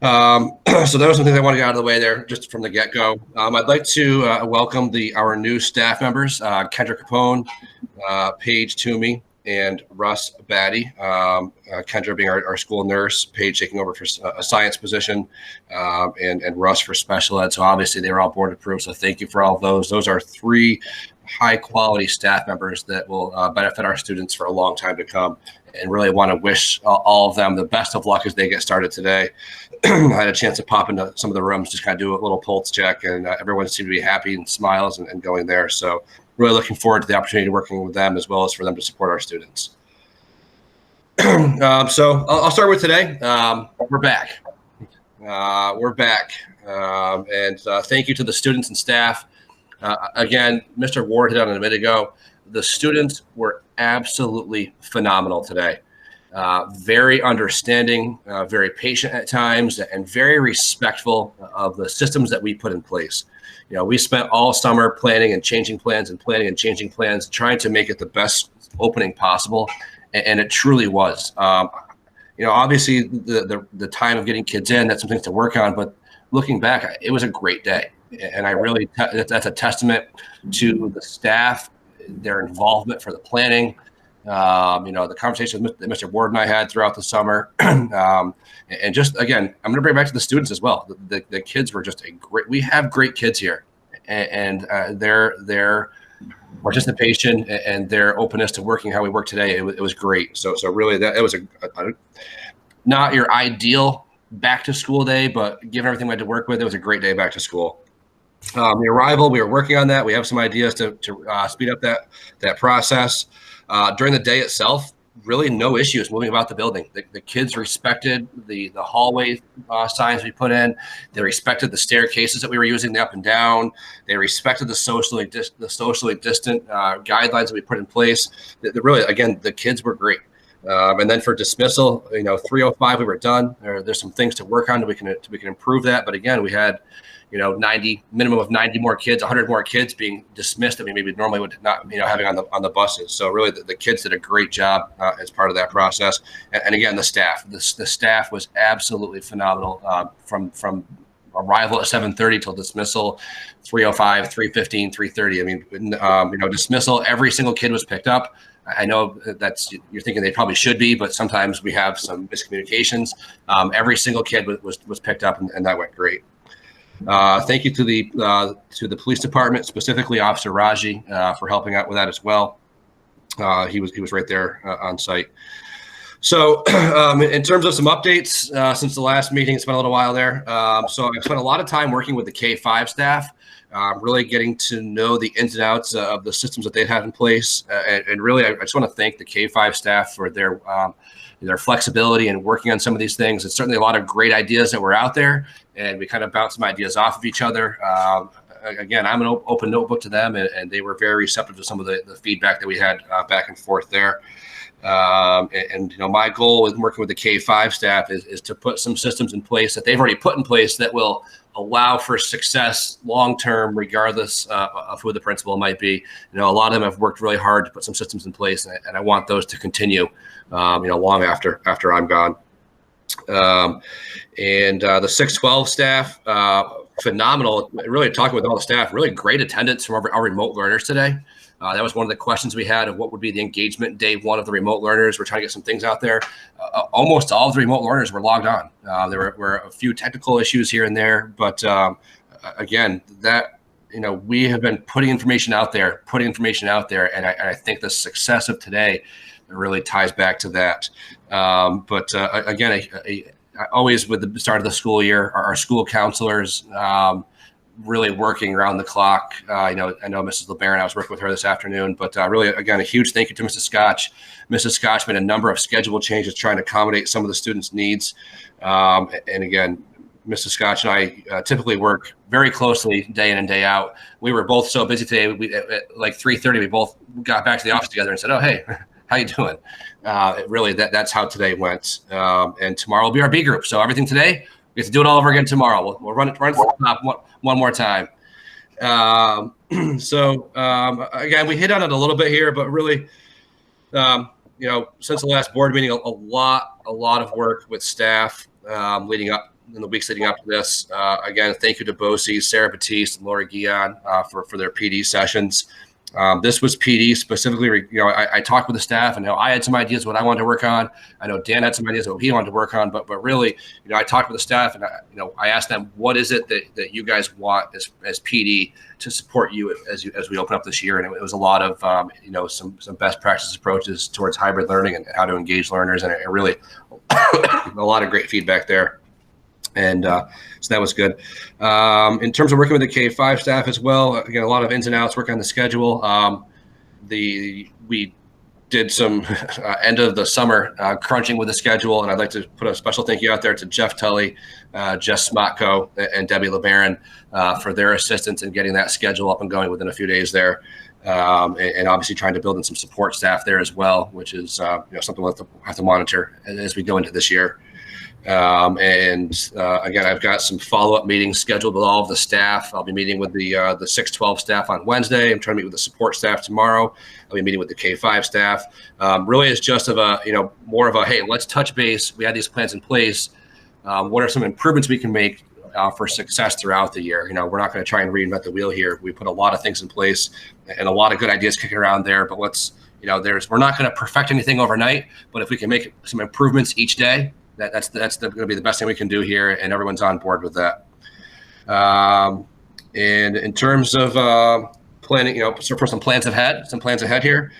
So that was something I want to get out of the way there just from the get-go. I'd like to welcome our new staff members, Kendra Capone, Paige Toomey, and Russ Batty. Kendra being our school nurse, Paige taking over for a science position, and Russ for special ed. So obviously they were all board approved. So thank you for all of those. Those are 3 high-quality staff members that will benefit our students for a long time to come, and really want to wish all of them the best of luck as they get started today. I had a chance to pop into some of the rooms, just kind of do a little pulse check, and everyone seemed to be happy and smiles and going there. So really looking forward to the opportunity of working with them, as well as for them to support our students. So I'll start with today. We're back. And thank you to the students and staff. Again, Mr. Ward hit on it a minute ago. The students were absolutely phenomenal today. Very understanding, very patient at times, and very respectful of the systems that we put in place. We spent all summer planning and changing plans, trying to make it the best opening possible, and it truly was. Obviously the time of getting kids in, that's something to work on, but looking back, it was a great day. And I really, that's a testament to the staff, their involvement for the planning, the conversations that Mr. Ward and I had throughout the summer. And just, again, I'm going to bring it back to the students as well. The kids were just we have great kids here, and their participation and their openness to working how we work today, it was great. So really it was not your ideal back to school day, but given everything we had to work with, it was a great day back to school. The arrival, we were working on that. We have some ideas to speed up that process. During the day itself, really no issues moving about the building. The kids respected the hallway signs we put in. They respected the staircases that we were using, the up and down. They respected the socially distant guidelines that we put in place. Really, again, the kids were great. And then for dismissal, 3:05 we were done. There's some things to work on that we can improve that. But again, we had 90 minimum of 90 more kids, 100 more kids being dismissed that we maybe normally would not, having on the buses. So really the kids did a great job as part of that process. And again, the staff was absolutely phenomenal from arrival at 7:30 till dismissal, 3:05, 3:15, 3:30. I mean, dismissal, every single kid was picked up. I know you're thinking they probably should be, but sometimes we have some miscommunications. Every single kid was picked up, and that went great. Thank you to the police department, specifically Officer Raji, for helping out with that as well. He was right there on site. So in terms of some updates since the last meeting, it's been a little while there. So I've spent a lot of time working with the K-5 staff, really getting to know the ins and outs of the systems that they have in place. And really, I just want to thank the K-5 staff for their flexibility and working on some of these things. It's certainly a lot of great ideas that were out there, and we kind of bounced some ideas off of each other. Again, I'm an open notebook to them, and they were very receptive to some of the feedback that we had back and forth there. My goal with working with the K-5 staff is to put some systems in place that they've already put in place that will allow for success long-term, regardless of who the principal might be. A lot of them have worked really hard to put some systems in place, and I want those to continue, long after I'm gone. The 612 staff, phenomenal. Really talking with all the staff, really great attendance from our remote learners today. That was one of the questions we had of what would be the engagement day one of the remote learners. We're trying to get some things out there. Almost all of the remote learners were logged on. There were a few technical issues here and there, but again, we have been putting information out there, and I think the success of today really ties back to that. Again, always with the start of the school year, our school counselors, really working around the clock. I know Mrs. LeBaron, I was working with her this afternoon, but really, again, a huge thank you to Mrs. Scotch. Mrs. Scotch made a number of schedule changes trying to accommodate some of the students' needs. And again, Mrs. Scotch and I typically work very closely day in and day out. We were both so busy today. At like 3:30, we both got back to the office together and said, "Oh, hey, how you doing?" Really, that's how today went. And tomorrow will be our B group. So everything today, we have to do it all over again tomorrow. We'll run it to the top one more time. Again, we hit on it a little bit here, but really, since the last board meeting, a lot of work with staff leading up in the weeks leading up to this. Again, thank you to BOCES, Sarah Batiste, and Laura Guion for their PD sessions. This was PD specifically. I talked with the staff, and I had some ideas what I wanted to work on. I know Dan had some ideas of what he wanted to work on, but really, I talked with the staff, and I asked them, what is it that you guys want as PD to support you as we open up this year? And it was a lot of some best practice approaches towards hybrid learning and how to engage learners, and it really a lot of great feedback there. And so that was good. In terms of working with the K-5 staff as well, again, a lot of ins and outs, working on the schedule. We did some end of the summer crunching with the schedule, and I'd like to put a special thank you out there to Jeff Tully, Jess Smotko, and Debbie LeBaron for their assistance in getting that schedule up and going within a few days there. And obviously trying to build in some support staff there as well, which is something we'll have to monitor as we go into this year. Again, I've got some follow-up meetings scheduled with all of the staff. I'll be meeting with the 612 staff on Wednesday. I'm trying to meet with the support staff tomorrow. I'll be meeting with the K-5 staff. Really, it's just more of a, hey, let's touch base. We had these plans in place. What are some improvements we can make for success throughout the year? We're not going to try and reinvent the wheel here. We put a lot of things in place and a lot of good ideas kicking around there, but let's, we're not going to perfect anything overnight, but if we can make some improvements each day, that's going to be the best thing we can do here, and everyone's on board with that. And in terms of planning, for some plans ahead here,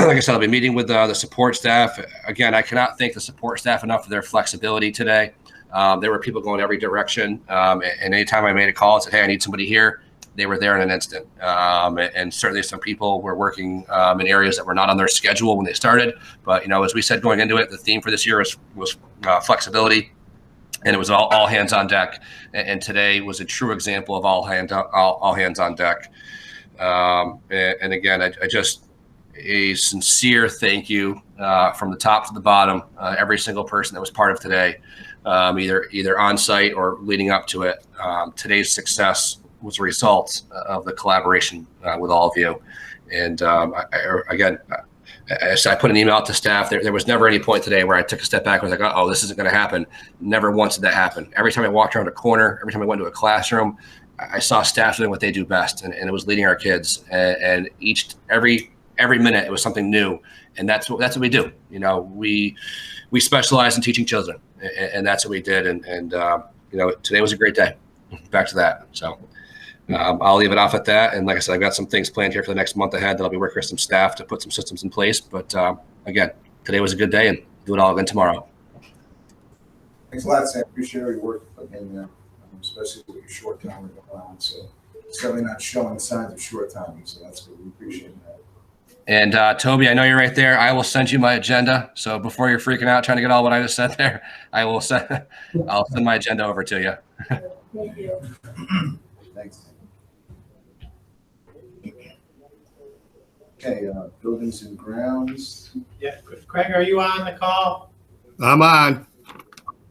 like I said, I'll be meeting with the support staff. Again, I cannot thank the support staff enough for their flexibility today. There were people going every direction. And anytime I made a call and said, hey, I need somebody here, they were there in an instant. And certainly some people were working in areas that were not on their schedule when they started. But, you know, as we said going into it, the theme for this year was flexibility. And it was all hands on deck. And today was a true example of all hands on deck. And again, I just a sincere thank you from the top to the bottom, every single person that was part of today, either on site or leading up to it. Today's success was a result of the collaboration with all of you. And as I put an email out to staff, there was never any point today where I took a step back and was like, oh, this isn't going to happen. Never once did that happen. Every time I walked around a corner, every time I went to a classroom, I saw staff doing what they do best, and it was leading our kids. And every minute it was something new, and that's what we do. You know, we specialize in teaching children, and that's what we did. And you know, today was a great day. Back to that. So I'll leave it off at that. And like I said, I've got some things planned here for the next month ahead that I'll be working with some staff to put some systems in place. But again, today was a good day, and do it all again tomorrow. Thanks a lot, Sam. Appreciate all your work again, especially with your short time around. So certainly not showing signs of short timing. So that's good. We appreciate that. And Toby, I know you're right there. I will send you my agenda. So before you're freaking out trying to get all what I just said there, I'll send my agenda over to you. Thank you. Thanks. Okay, buildings and grounds. Yeah, Craig, are you on the call? I'm on.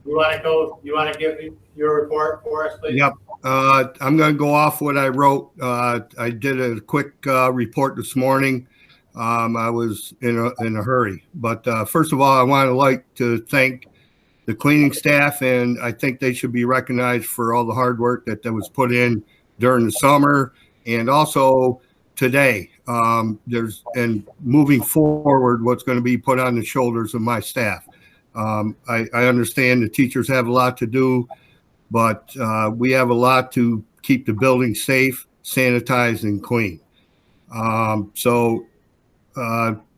You want to give your report for us, please? Yep. I'm going to go off what I wrote. I did a quick report this morning. I was in a hurry, but first of all, I want to thank the cleaning staff, and I think they should be recognized for all the hard work that was put in during the summer, and also today. And moving forward, what's going to be put on the shoulders of my staff. I understand the teachers have a lot to do, but we have a lot to keep the building safe, sanitized, and clean. So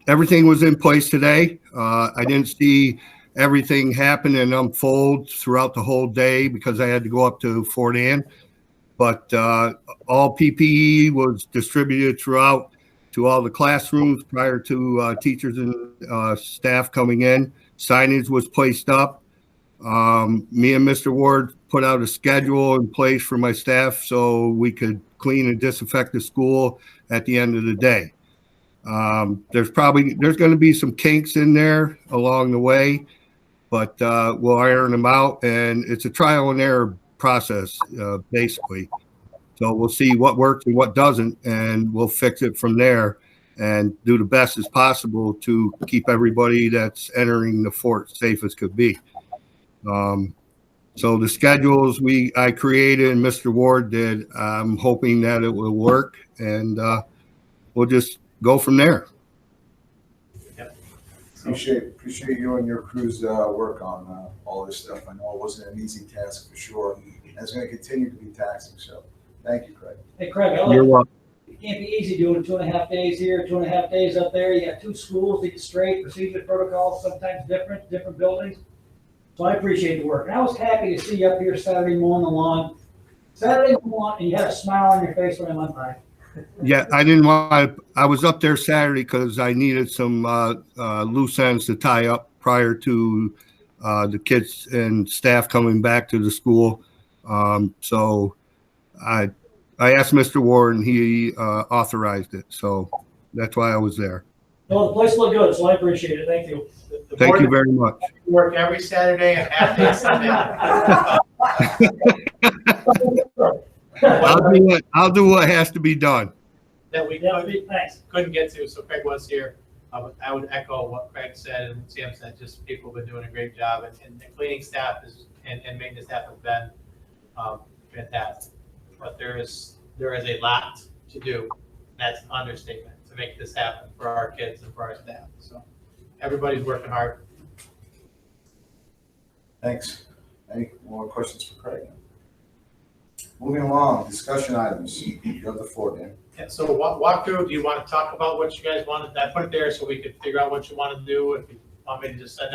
everything was in place today. I didn't see everything happen and unfold throughout the whole day because I had to go up to Fort Ann. But all PPE was distributed throughout to all the classrooms prior to teachers and staff coming in. Signage was placed up. Me and Mr. Ward put out a schedule in place for my staff so we could clean and disinfect the school at the end of the day. There's going to be some kinks in there along the way, but we'll iron them out, and it's a trial and error process, basically. So we'll see what works and what doesn't, and we'll fix it from there and do the best as possible to keep everybody that's entering the fort safe as could be. So the schedules I created and Mr. Ward did, I'm hoping that it will work, and we'll just go from there. Yep. Appreciate you and your crew's work on all this stuff. I know it wasn't an easy task for sure, and it's going to continue to be taxing. So thank you, Craig. Hey, Craig, You're welcome. it can't be easy doing 2.5 days here, 2.5 days up there. You got two schools, they get straight, procedure protocols, sometimes different buildings. So I appreciate the work. And I was happy to see you up here Saturday mowing the lawn. And you had a smile on your face when I went by. Yeah, I was up there Saturday because I needed some loose ends to tie up prior to the kids and staff coming back to the school. So I asked Mr. Ward and he authorized it. So that's why I was there. No, the place looked good, so I appreciate it. Thank you. Thank you very much. Work every Saturday and half day Sunday. I'll do what has to be done. That we Thanks. couldn't get to, so Craig was here. I would echo what Craig said and Sam said, just people have been doing a great job, and the cleaning staff and maintenance staff have been fantastic. But there is a lot to do. That's an understatement to make this happen for our kids and for our staff. So everybody's working hard. Thanks. Any more questions for Craig? Moving along, discussion items. You have the floor, Dan. And so walk through, do you want to talk about what you guys wanted? I put it there so we could figure out what you want to do. If you want me to just try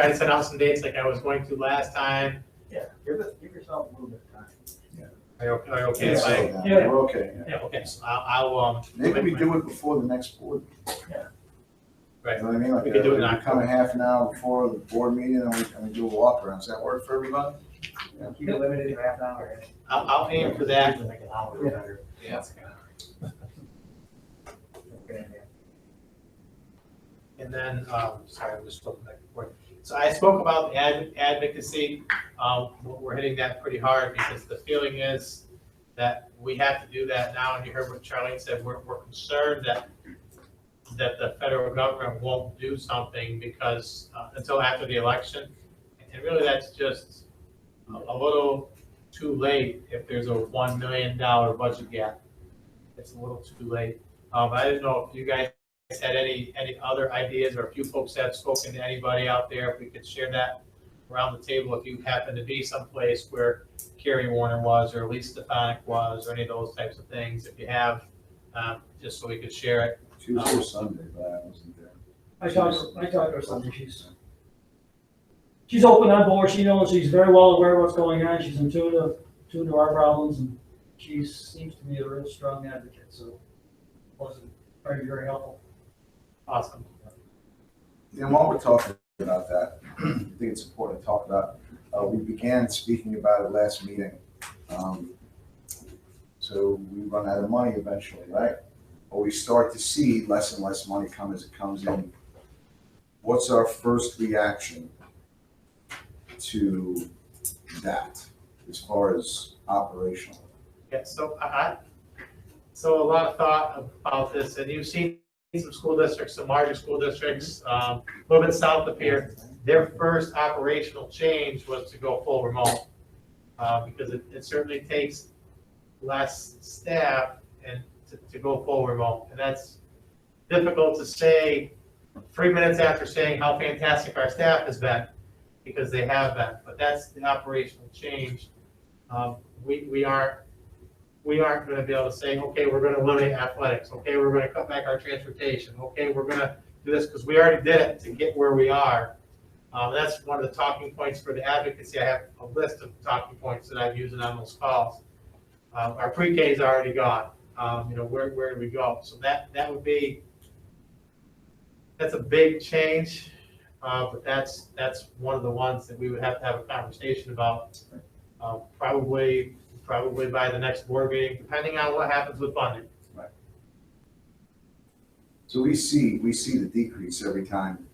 to send out some dates like I was going to last time. Yeah, give yourself a little bit of time. Are you okay? Yeah, if I- Yeah. We're okay. Yeah, okay, so I'll. Maybe we do it before the next board. Right. You know what I mean? Like, We could do it in we come a half an hour before the board meeting and we do a walk around. Does that work for everybody? Keep it limited to half an hour. I'll aim for that. Like an hour or better. Yeah. And then, sorry, I'm just looking back and forth. So I spoke about the advocacy. We're hitting that pretty hard because the feeling is that we have to do that now. And you heard what Charlene said. We're concerned that the federal government won't do something because until after the election. And really, that's just a little too late if there's a $1 million budget gap. It's a little too late. I didn't know if you guys had any other ideas, or if you folks have spoken to anybody out there, if we could share that around the table, if you happen to be someplace where Kerry Warner was, or Lisa Stefanik was, or any of those types of things, if you have, just so we could share it. Tuesday or Sunday, but I wasn't there. I talked to her Sunday, she's open on board, she knows, she's very well aware of what's going on, she's in tune to our problems, and she seems to be a real strong advocate, so wasn't very, very helpful. Awesome. And while we're talking about that, I think it's important to talk about, we began speaking about it last meeting. So we run out of money eventually, right? Or we start to see less and less money come as it comes in. What's our first reaction to that as far as operational? Yeah, so so a lot of thought about this, and you've seen some school districts, some larger school districts, a little bit south of here. Their first operational change was to go full remote, because it certainly takes less staff and to go full remote, and that's difficult to say 3 minutes after saying how fantastic our staff has been, because they have been. But that's the operational change. We aren't going to be able to say, okay, we're going to eliminate athletics. Okay, we're going to cut back our transportation. Okay, we're going to do this because we already did it to get where we are. That's one of the talking points for the advocacy. I have a list of talking points that I'm using on those calls. Our pre-K is already gone. Where do we go? So that would be, that's a big change, but that's one of the ones that we would have to have a conversation about, probably by the next board meeting, depending on what happens with funding. Right. So we see the decrease every time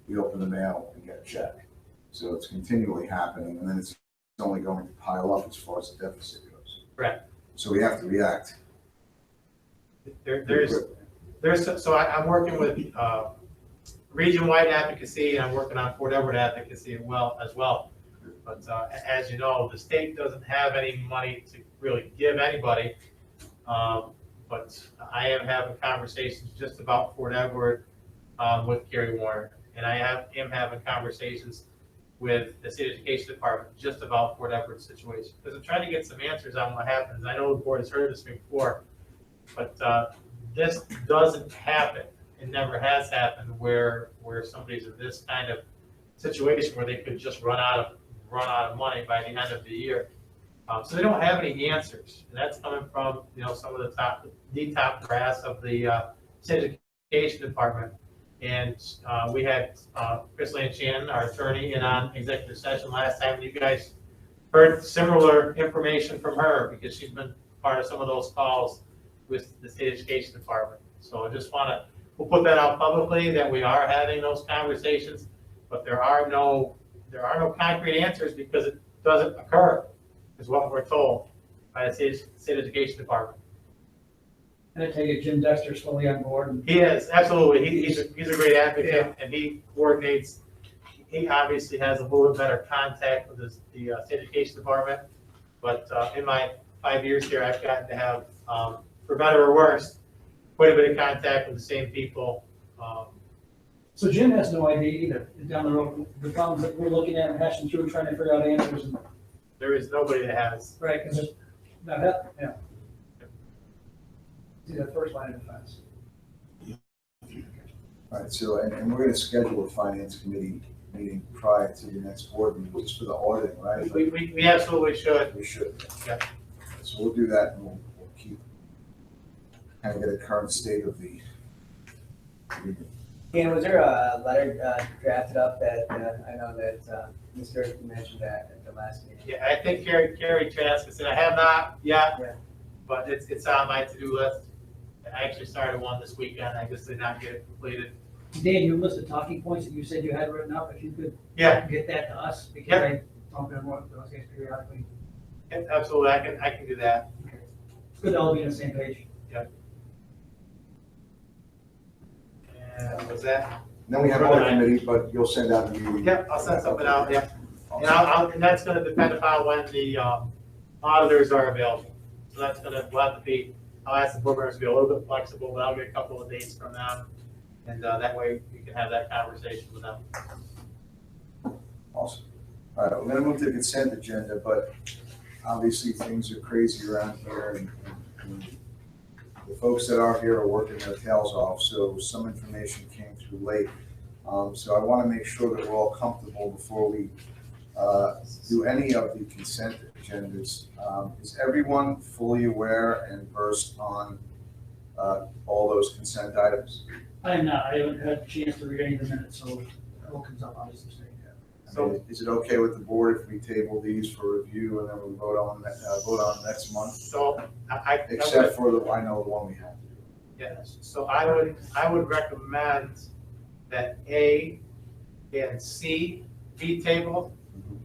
we open the mail and get a check. So it's continually happening, and then it's only going to pile up as far as the deficit goes. Correct. So we have to react. I'm working with region-wide advocacy, and I'm working on Fort Edward advocacy as well. But as you know, the state doesn't have any money to really give anybody. But I am having conversations just about Fort Edward with Kerry Warner, and I am having conversations with the state education department just about Fort Edward's situation, because I'm trying to get some answers on what happens. I know the board has heard this before, but this doesn't happen. It never has happened where somebody's in this kind of situation where they could just run out of money by the end of the year. So they don't have any answers. And that's coming from some of the top brass of the state education department. And we had Chris Lanchon, our attorney, in on executive session last time. You guys heard similar information from her because she's been part of some of those calls with the state education department. So I just we'll put that out publicly that we are having those conversations, but there are no concrete answers because it doesn't occur, is what we're told by the state education department. And I take it Jim Dexter's fully on board. He is, absolutely. He's a great advocate, and he coordinates. He obviously has a little bit better contact with the state education department, but in my 5 years here, I've gotten to have, for better or worse, quite a bit of contact with the same people. So Jim has no idea either, down the road, the problems that we're looking at and hashing through, trying to figure out answers. And There is nobody that has. Right, because that, yeah. See that first line of defense. All right, so, and we're gonna schedule a finance committee meeting prior to the next board meeting, just for the auditing, right? We absolutely should. We should. Yeah. So we'll do that and we'll keep, kind of get a current state of the. Dan, was there a letter drafted up that, I know that Mr. mentioned that at the last meeting? Yeah, I think Carrie Trask said, I have not yet, Yeah. but it's on my to-do list. I actually started one this weekend, I just did not get it completed. Dan, you listed talking points that you said you had written up, if you could Yeah, get that to us, because Yeah. I talk to everyone, those guys periodically. yeah, absolutely, I can do that. It's good to all be on the same page. And was that? Then we have audit committee, but you'll send out a meeting. Yeah, I'll send something out, yeah. And that's gonna depend upon when the auditors are available. So that's gonna, we'll have to be, I'll ask the board members to be a little bit flexible, but I'll get a couple of dates from them. And that way you can have that conversation with them. Awesome. All right, we're gonna move to the consent agenda, but obviously things are crazy around here and the folks that are here are working their tails off, so some information came through late. So I want to make sure that we're all comfortable before we do any of the consent agendas. Is everyone fully aware and versed on all those consent items? I am not, I haven't had a chance to read any of the minutes, so it all comes up obviously. I mean, is it okay with the board if we table these for review and then we vote on next month? So I Except for I know the one we have to do. yes, so I would recommend that A and C be tabled,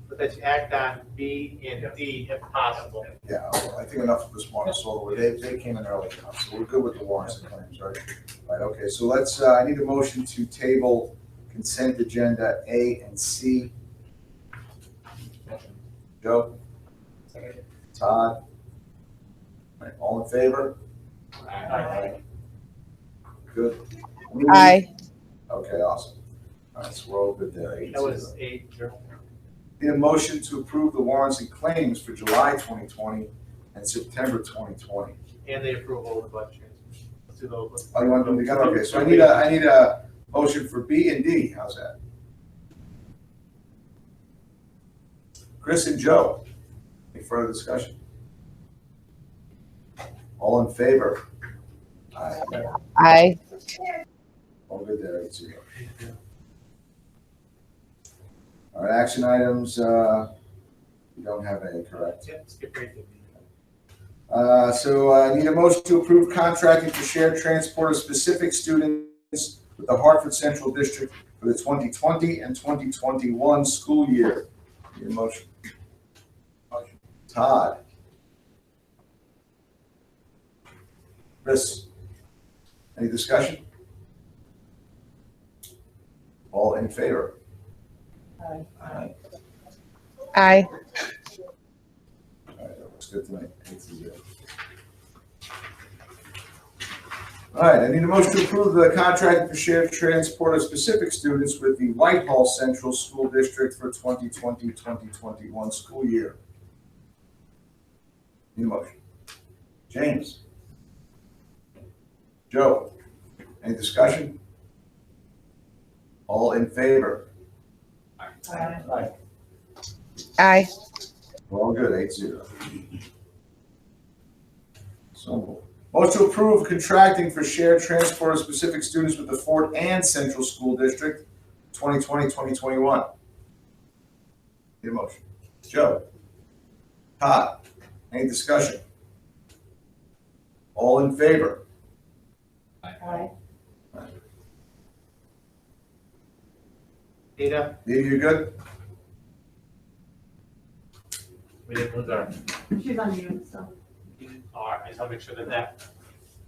but that you act on B and D if possible. Yeah, I think enough of this one, so they came in early enough, so we're good with the warrants and claims, right? Right, okay, so let's, I need a motion to table consent agenda A and C. Joe? Todd? All right, all in favor? Aye. Good. Aye. Okay, awesome. All right, so we're all good there. That was 8-0. Need a motion to approve the warrants and claims for July 2020 and September 2020. And the approval of the budget transfers. Let's do those. Oh, you want them together? Okay, so I need a motion for B and D. How's that? Chris and Joe, any further discussion? All in favor? Aye. Aye. All good there, 8-0. All right, action items, we don't have any, correct? Yeah, skip right to B. So I need a motion to approve contracting for shared transport of specific students with the Hartford Central District for the 2020 and 2021 school year. Need a motion? Todd? Chris? Any discussion? All in favor? Aye. Aye. Aye. All right, that looks good tonight. 8-0. All right, I need a motion to approve the contract for shared transport of specific students with the Whitehall Central School District for 2020-2021 school year. Need a motion? James? Joe? Any discussion? All in favor? Aye. Aye. We're all good, 8-0. So, motion to approve contracting for shared transport of specific students with the Fort Anne Central School District, 2020-2021. Need a motion? Joe? Todd? Any discussion? All in favor? Aye. Data, Dave, you good? we didn't lose our, She's on mute, so. all right, I just want to make sure that,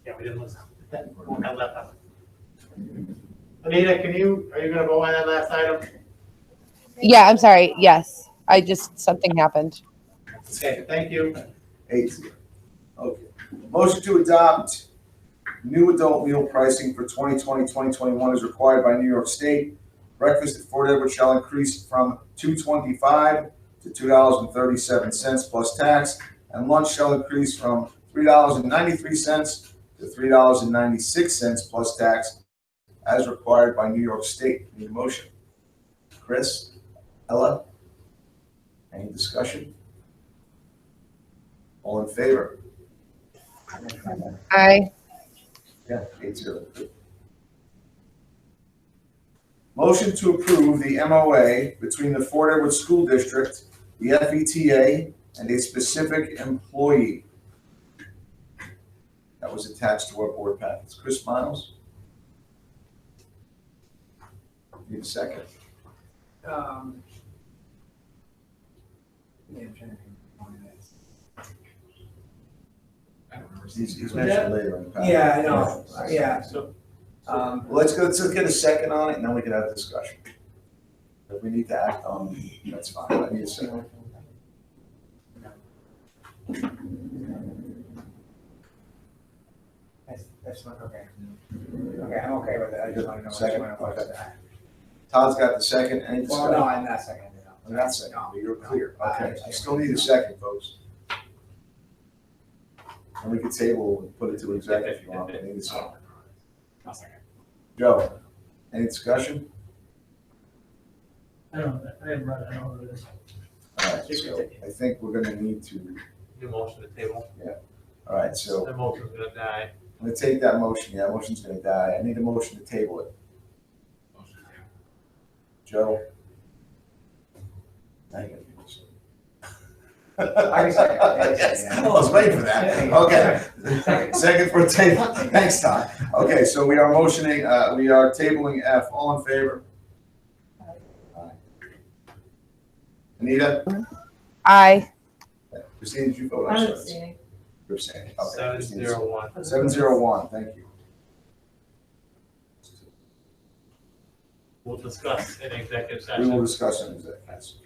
yeah, we didn't lose that, one that left out. Anita, are you gonna vote on that last item? Yeah, I'm sorry. Yes. Something happened. Okay, thank you. 8-0. Okay. Motion to adopt new adult meal pricing for 2020-2021 is required by New York State. Breakfast at Fort Edward shall increase from $2.25 to $2.37 plus tax, and lunch shall increase from $3.93 to $3.96 plus tax as required by New York State. Need a motion? Chris? Ella? Any discussion? All in favor? Aye. Yeah, 8-0. Motion to approve the MOA between the Fort Edward School District, the FETA, and a specific employee. That was attached to our board packets. Chris Miles? Need a second? Yeah, I'm trying to think. I don't remember. He's mentioned later in the packet. Yeah, I know, yeah. So, Well, let's get a second on it, and then we can have a discussion. If we need to act on it, that's fine. I need a second. That's not okay. Okay, I'm okay with it. I just want to know. Second, which one it was. okay. Todd's got the second. Any Well, discussion? no, I'm not seconding it. I'm not second, but you're clear. No. Okay, I still need a second, folks. And we can table and put it to exec if you want, but I need a second. I'll second. Joe, any discussion? I don't know, I haven't read it, I don't know what it is. All right, so I think we're gonna need to, new motion to table. all right, so The motion's gonna die. I'm gonna take that motion. Yeah, motion's gonna die. I need a motion to table it. Motion to table. Joe? Now you gotta do this. I can second. Yes, I was waiting for that. Okay. Second for table. Thanks, Todd. Okay, so we are motioning, we are tabling F. All in favor? Aye. Anita? Aye. Christine, did you vote? I'm I'm sorry. abstaining. You're abstaining. Okay. 701. 701, thank you. We'll discuss in executive We will session. discuss in executive.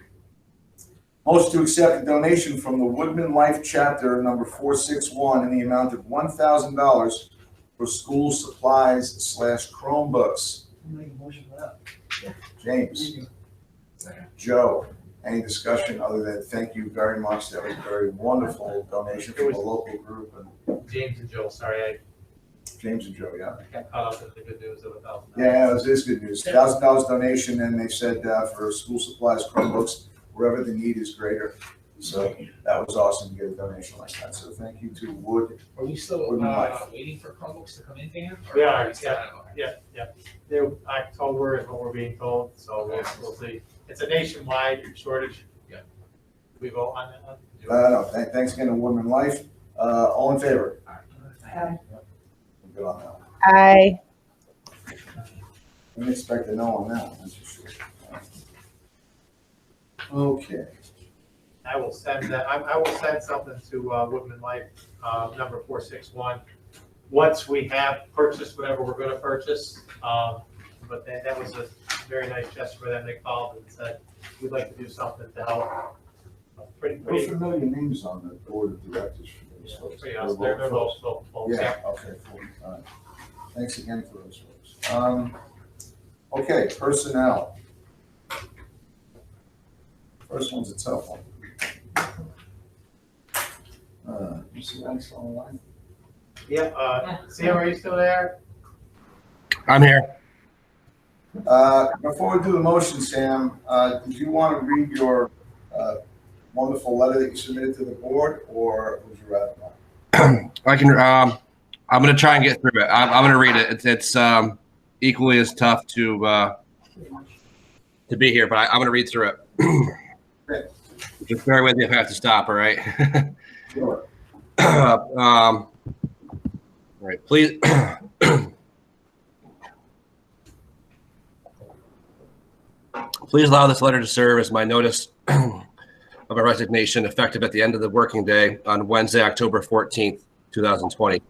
Motion to accept a donation from the Woodman Life Chapter number 461 in the amount of $1,000 for school supplies / Chromebooks. I'm making a motion for that. James? Joe? Any discussion other than thank you very much? That was a very wonderful donation from a local group, and James and Joe, sorry, James and Joe, yeah. I got caught up in the good news of $1,000. Yeah, it is good news. $1,000 donation, and they said for school supplies, Chromebooks, wherever the need is greater. So that was awesome to get a donation like that. So thank you to Wood. Are we still Wouldn't mind. waiting for Chromebooks to come in, Dan? We are, we still- okay. Yeah. They're October is what we're being told, so we'll see. It's a nationwide shortage. Yeah. We vote on that one? No, thanks again to Woodman Life. All in favor? Aye. Good on that one. Aye. Didn't expect a no on that one, that's for sure. Okay. I will send that, I will send something to Woodman Life, number 461. Once we have purchased whatever we're gonna purchase, but that was a very nice gesture for them. They called and said, we'd like to do something to help. Pretty familiar names on the board of directors for those folks. pretty awesome. They're both folks. Yeah, okay, cool. All right. Thanks again for those folks. Okay, personnel. First one's a tough one. You see that still online? Yeah, Sam, are you still there? I'm here. Before we do the motion, Sam, did you want to read your wonderful letter that you submitted to the board, or would you rather not? I can. I'm going to try and get through it. I'm going to read it. It's equally as tough to be here, but I'm going to read through it. Just bear with me if I have to stop. All right. Sure. All right. Please. Please allow this letter to serve as my notice of a resignation effective at the end of the working day on Wednesday, October 14th, 2020.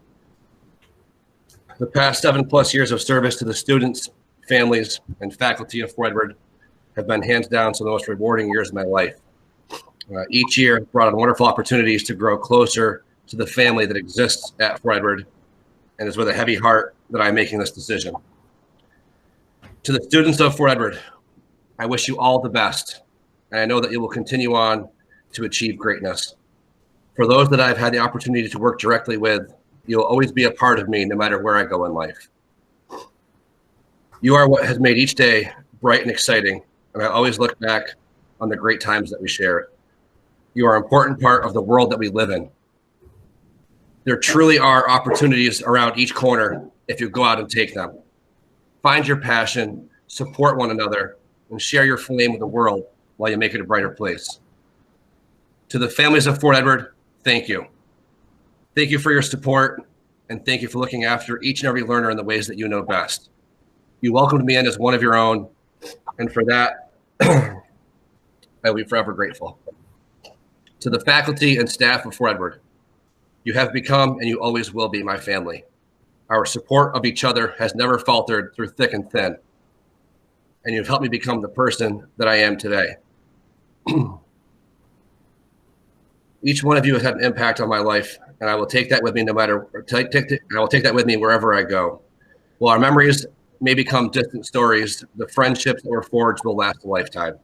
The past 7+ years of service to the students, families, and faculty of Fort Edward have been hands down some of the most rewarding years of my life. Each year brought on wonderful opportunities to grow closer to the family that exists at Fort Edward, and it's with a heavy heart that I'm making this decision. To the students of Fort Edward, I wish you all the best and I know that you will continue on to achieve greatness. For those that I've had the opportunity to work directly with, you'll always be a part of me no matter where I go in life. You are what has made each day bright and exciting, and I always look back on the great times that we share. You are an important part of the world that we live in. There truly are opportunities around each corner if you go out and take them. Find your passion, support one another, and share your flame with the world while you make it a brighter place. To the families of Fort Edward, thank you. Thank you for your support, and thank you for looking after each and every learner in the ways that you know best. You welcomed me in as one of your own, and for that, I will be forever grateful. To the faculty and staff of Fort Edward, you have become and you always will be my family. Our support of each other has never faltered through thick and thin, and you've helped me become the person that I am today. Each one of you has had an impact on my life, and I will take that with me no matter. I will take that with me wherever I go. While our memories may become distant stories, the friendships that were forged will last a lifetime.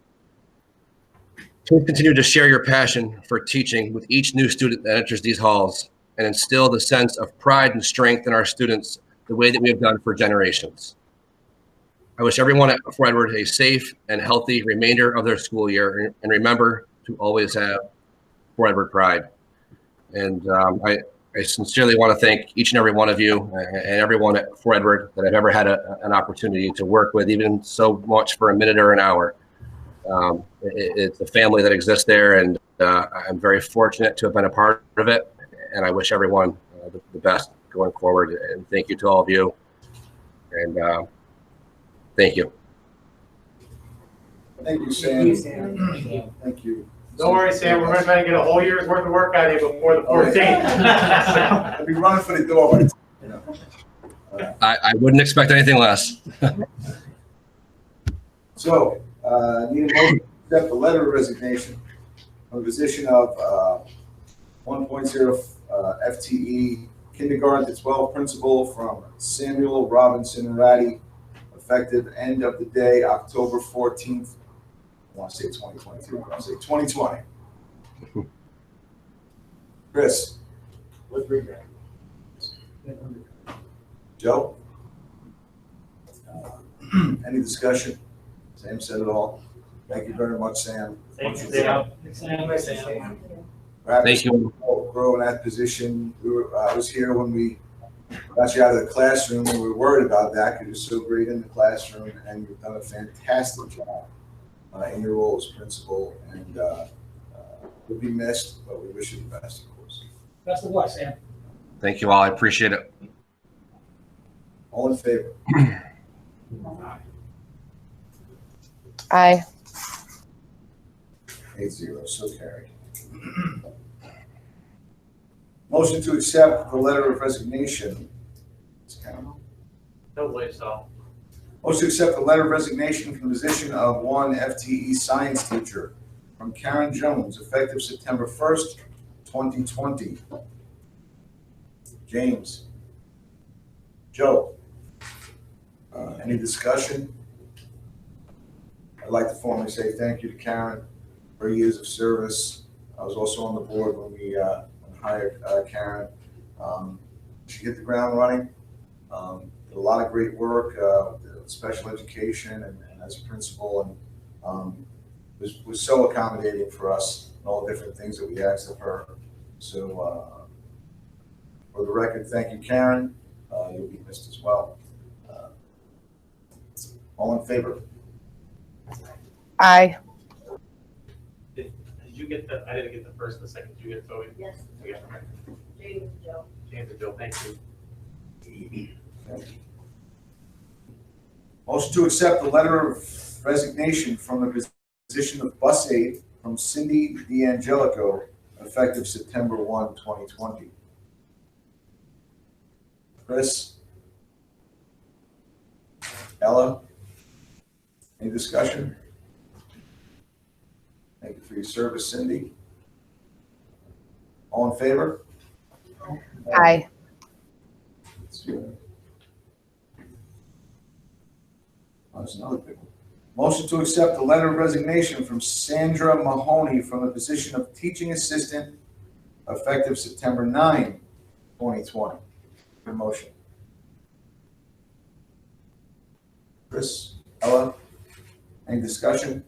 Please continue to share your passion for teaching with each new student that enters these halls, and instill the sense of pride and strength in our students the way that we have done for generations. I wish everyone at Fort Edward a safe and healthy remainder of their school year, and remember to always have Fort Edward pride. And I sincerely want to thank each and every one of you and everyone at Fort Edward that I've ever had an opportunity to work with, even so much for a minute or an hour. It's a family that exists there, and I'm very fortunate to have been a part of it. And I wish everyone the best going forward. And thank you to all of you. And thank you. Thank you, Sam. Thank you. Don't worry, Sam, we're gonna try to get a whole year's worth of work out of you before the 14th. I'll be running for the door. You know. I wouldn't expect anything less. So, need a motion to accept the letter of resignation from the position of 1.0 FTE kindergarten to 12 principal from Samuel Robinson Ratty, effective end of the day, October 14th. I want to say 2022, I want to say 2020. Chris? With regret. Joe? Any discussion? Sam said it all. Thank you very much, Sam. Thank you, Sam. Thank you. Grow in that position. I was here when we got you out of the classroom, and we were worried about that because you're so great in the classroom, and you've done a fantastic job in your role as principal, and you'll be missed, but we wish you the best, of course. Best of luck, Sam. Thank you all. I appreciate it. All in favor? Aye. 8-0, so carried. Motion to accept the letter of resignation. No way, so. Motion to accept the letter of resignation from the position of 1 FTE science teacher from Karen Jones, effective September 1st, 2020. James. Joe. Any discussion? I'd like to formally say thank you to Karen for years of service. I was also on the board when we hired Karen. She hit the ground running. Did a lot of great work, special education and as a principal, and was so accommodating for us and all the different things that we asked of her. So for the record, thank you, Karen. You'll be missed as well. All in favor? Aye. Did you get the, I didn't get the first and the second, did you get Toby? Yes. Okay. James and Joe. James and Joe, thank you. Thank you. Motion to accept the letter of resignation from the position of bus aide from Cindy D'Angelico, effective September 1, 2020. Chris? Ella? Any discussion? Thank you for your service, Cindy. All in favor? Aye. There's another big one. Motion to accept the letter of resignation from Sandra Mahoney from the position of teaching assistant effective September 9, 2020. Your motion. Chris, Ella, any discussion?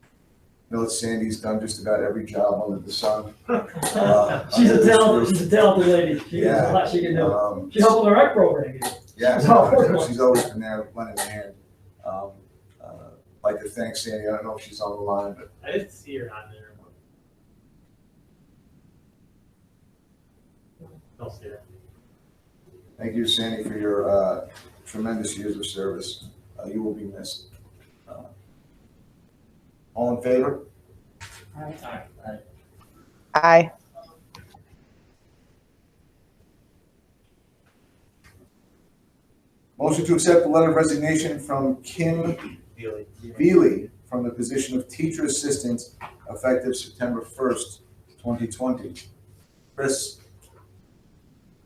I know that Sandy's done just about every job under the sun. She's a talented lady. She has a lot she can do. She helped with the rec program. Yeah, she's always been there lending a hand. Like to thank Sandy. I don't know if she's on the line, but I didn't see her on there. Don't see her. thank you, Sandy, for your tremendous years of service. You will be missed. All in favor? Aye. Motion to accept the letter of resignation from Kim Veely from the position of teacher assistant effective September 1st, 2020.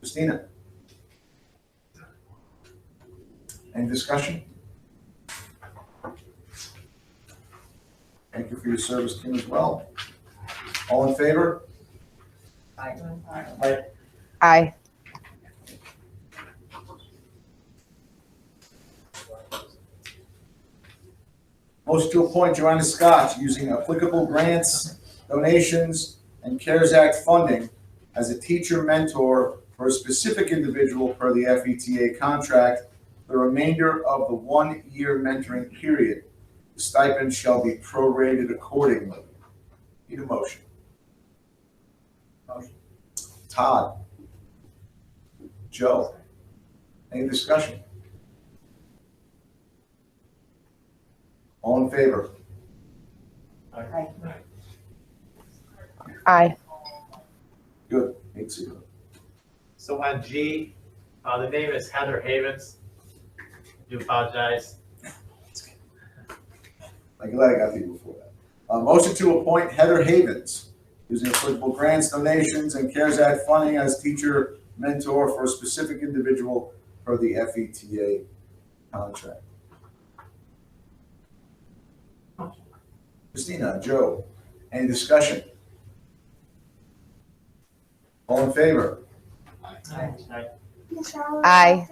Christina? Any discussion? Thank you for your service, Kim, as well. All in favor? Aye. Motion to appoint Joanna Scott using applicable grants, donations, and CARES Act funding as a teacher mentor for a specific individual per the FETA contract for the remainder of the 1-year mentoring period. The stipend shall be prorated accordingly. Need a motion. Motion. Todd. Joe. Any discussion? All in favor? Aye. Good. 8-0. So on G, the name is Heather Havens. I do apologize. I'm glad I got to you before that. Motion to appoint Heather Havens using applicable grants, donations, and CARES Act funding as teacher mentor for a specific individual per the FETA contract. Christina, Joe, any discussion? All in favor? Aye.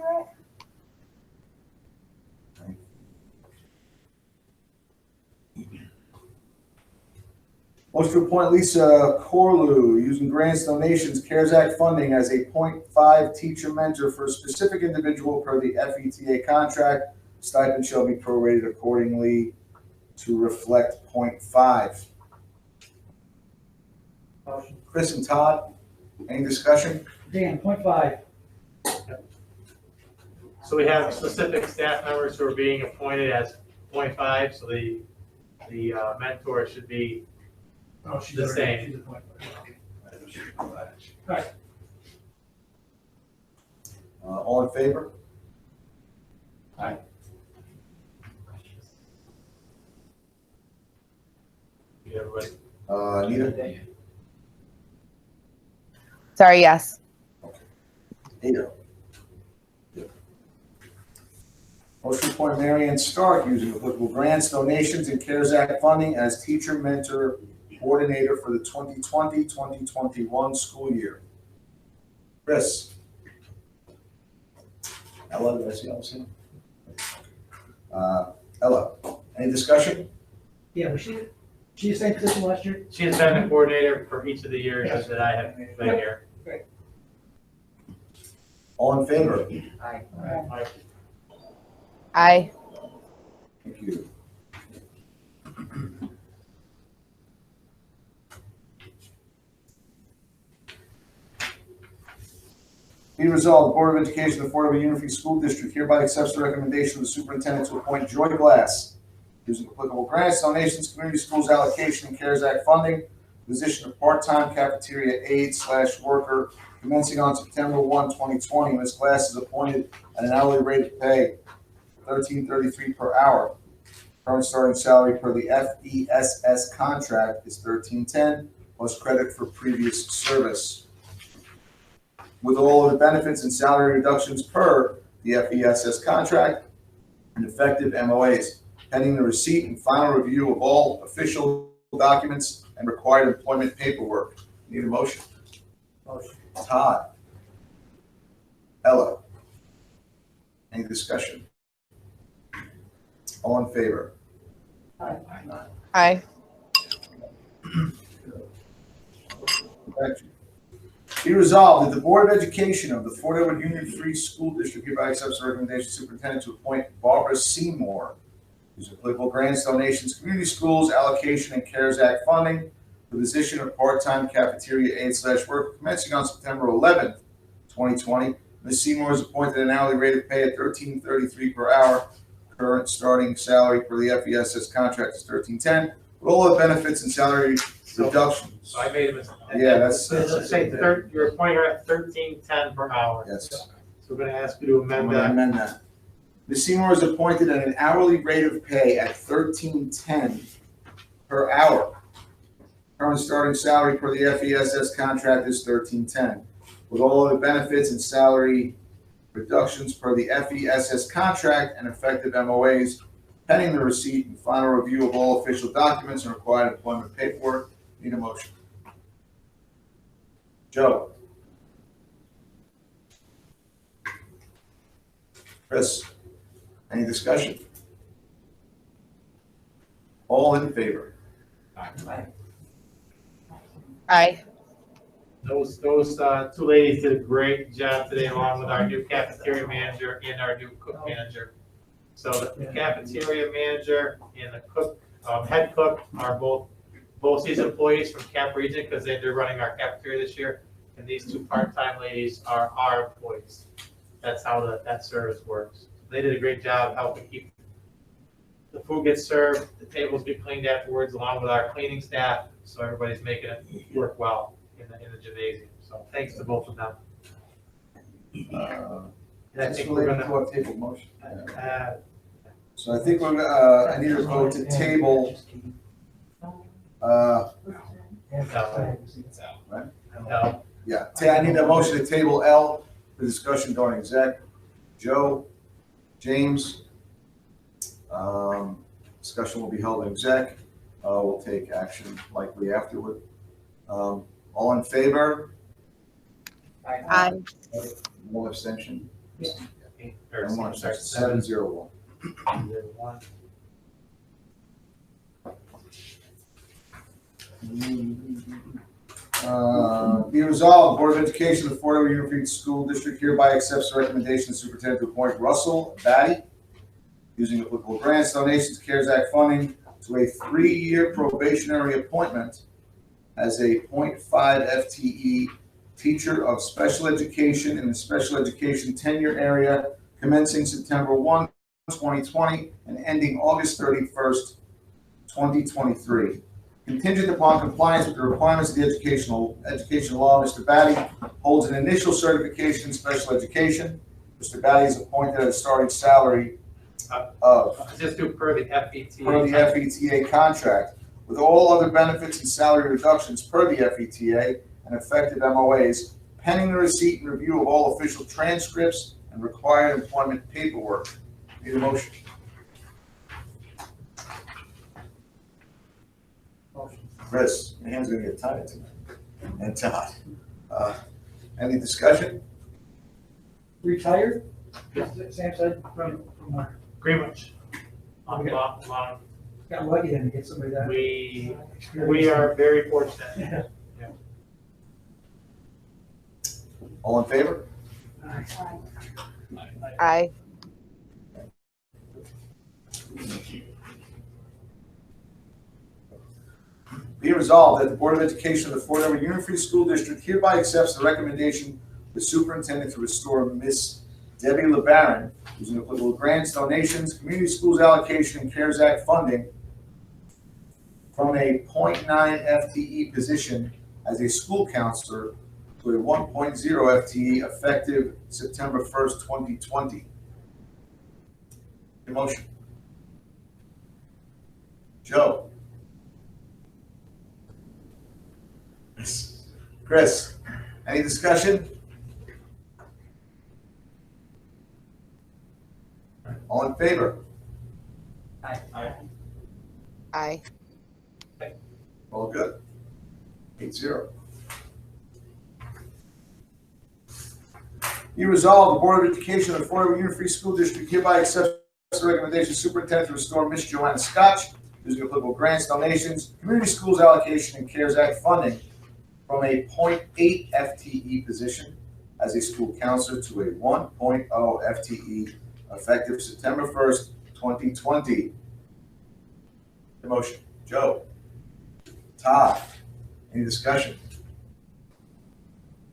Motion to appoint Lisa Corlew using grants, donations, CARES Act funding as a 0.5 teacher mentor for a specific individual per the FETA contract. Stipend shall be prorated accordingly to reflect 0.5. Chris and Todd, any discussion? Dan, 0.5. So we have specific staff members who are being appointed as 0.5, so the mentor should be Oh, she's the already- same. she's a 0.5. Right. All in favor? Aye. Everybody. Anita? Sorry, yes. 8-0. Motion to appoint Marianne Stark using applicable grants, donations, and CARES Act funding as teacher mentor coordinator for the 2020-2021 school year. Chris? Ella, did I see Ella? Ella, any discussion? Yeah, was she the same position last year? She has been the coordinator for each of the years that I have been here. All in favor? Aye. Aye. Thank you. Be resolved, the Board of Education of the Fort River Unity School District hereby accepts the recommendation of the superintendent to appoint Joy Glass using applicable grants, donations, community schools allocation, and CARES Act funding, position of part-time cafeteria aide/worker commencing on September 1, 2020. Ms. Glass is appointed at an hourly rate of pay $13.33 per hour. Current starting salary per the FESS contract is $13.10 plus credit for previous service. With all of the benefits and salary reductions per the FESS contract and effective MOAs. pending the receipt and final review of all official documents and required employment paperwork. Need a motion? Motion. Todd. Ella. Any discussion? All in favor? Aye. Thank you. Be resolved that the Board of Education of the Fort Edward Union Free School District hereby accepts the recommendation of the superintendent to appoint Barbara Seymour, whose applicable grants, donations, community schools, allocation, and CARES Act funding, the position of part-time cafeteria aide/worker commencing on September 11th, 2020. Ms. Seymour is appointed at an hourly rate of pay at $13.33 per hour. Current starting salary for the FESS contract is $13.10, with all the benefits and salary reductions. So I made a mistake. Yeah, that's- Let's say you're appointing her at $13.10 per hour. Yes. So we're gonna ask you to I'm amend going to that. amend that. Ms. Seymour is appointed at an hourly rate of pay at $13.10 per hour. Current starting salary per the FESS contract is $13.10, with all other benefits and salary reductions per the FESS contract and effective MOAs, pending the receipt and final review of all official documents and required employment paperwork. Need a motion? Joe? Chris? Any discussion? All in favor? Aye. Those two ladies did a great job today, along with our new cafeteria manager and our new cook manager. So the cafeteria manager and the cook, head cook are both these employees from Cap Region, because they're running our cafeteria this year. And these two part-time ladies are our employees. That's how that service works. They did a great job helping keep the food gets served, the tables get cleaned afterwards, along with our cleaning staff. So everybody's making it work well in the gymnasium. So thanks to both of them. And I That's think we're related gonna, to our table motion. So I think I need to vote to table, no, I need a motion to table L for discussion during exec. Joe, James, discussion will be held in exec. We'll take action likely afterward. All in favor? Aye. No abstention? or And one sorry, abstention. 701. 1. Be resolved, Board of Education of the Fort Edward Union Free School District hereby accepts the recommendation of the superintendent to appoint Russell Batty, using applicable grants, donations, CARES Act funding, to a 3-year probationary appointment as a .5 FTE teacher of special education in the special education tenure area, commencing September 1, 2020, and ending August 31st, 2023. Contingent upon compliance with the requirements of the education law, Mr. Batty holds an initial certification in special education. Mr. Batty is appointed at a starting salary of, Just do per the FETA. per the FETA contract, with all other benefits and salary reductions per the FETA and effective MOAs, pending the receipt and review of all official transcripts and required employment paperwork. Need a motion? Chris, your hand's gonna get tied tonight. And Todd. Any discussion? Retired? Sam said from Greenwich. Okay. Long. got lucky then to get somebody that. We are very fortunate. All in favor? Aye. Be resolved that the Board of Education of the Fort Edward Union Free School District hereby accepts the recommendation of the superintendent to restore Miss Debbie LeBaron, using applicable grants, donations, community schools allocation, and CARES Act funding from a .9 FTE position as a school counselor to a 1.0 FTE effective September 1st, 2020. Your motion. Joe. Chris, any discussion? All in favor? Aye. All good. 8-0. Be resolved, the Board of Education of Fort Union Free School District hereby accepts the recommendation of Superintendent to restore Miss Joanna Scotch using applicable grants, donations, community schools allocation, and CARES Act funding from a .8 FTE position as a school counselor to a 1.0 FTE effective September 1st, 2020. The motion. Joe. Todd. Any discussion?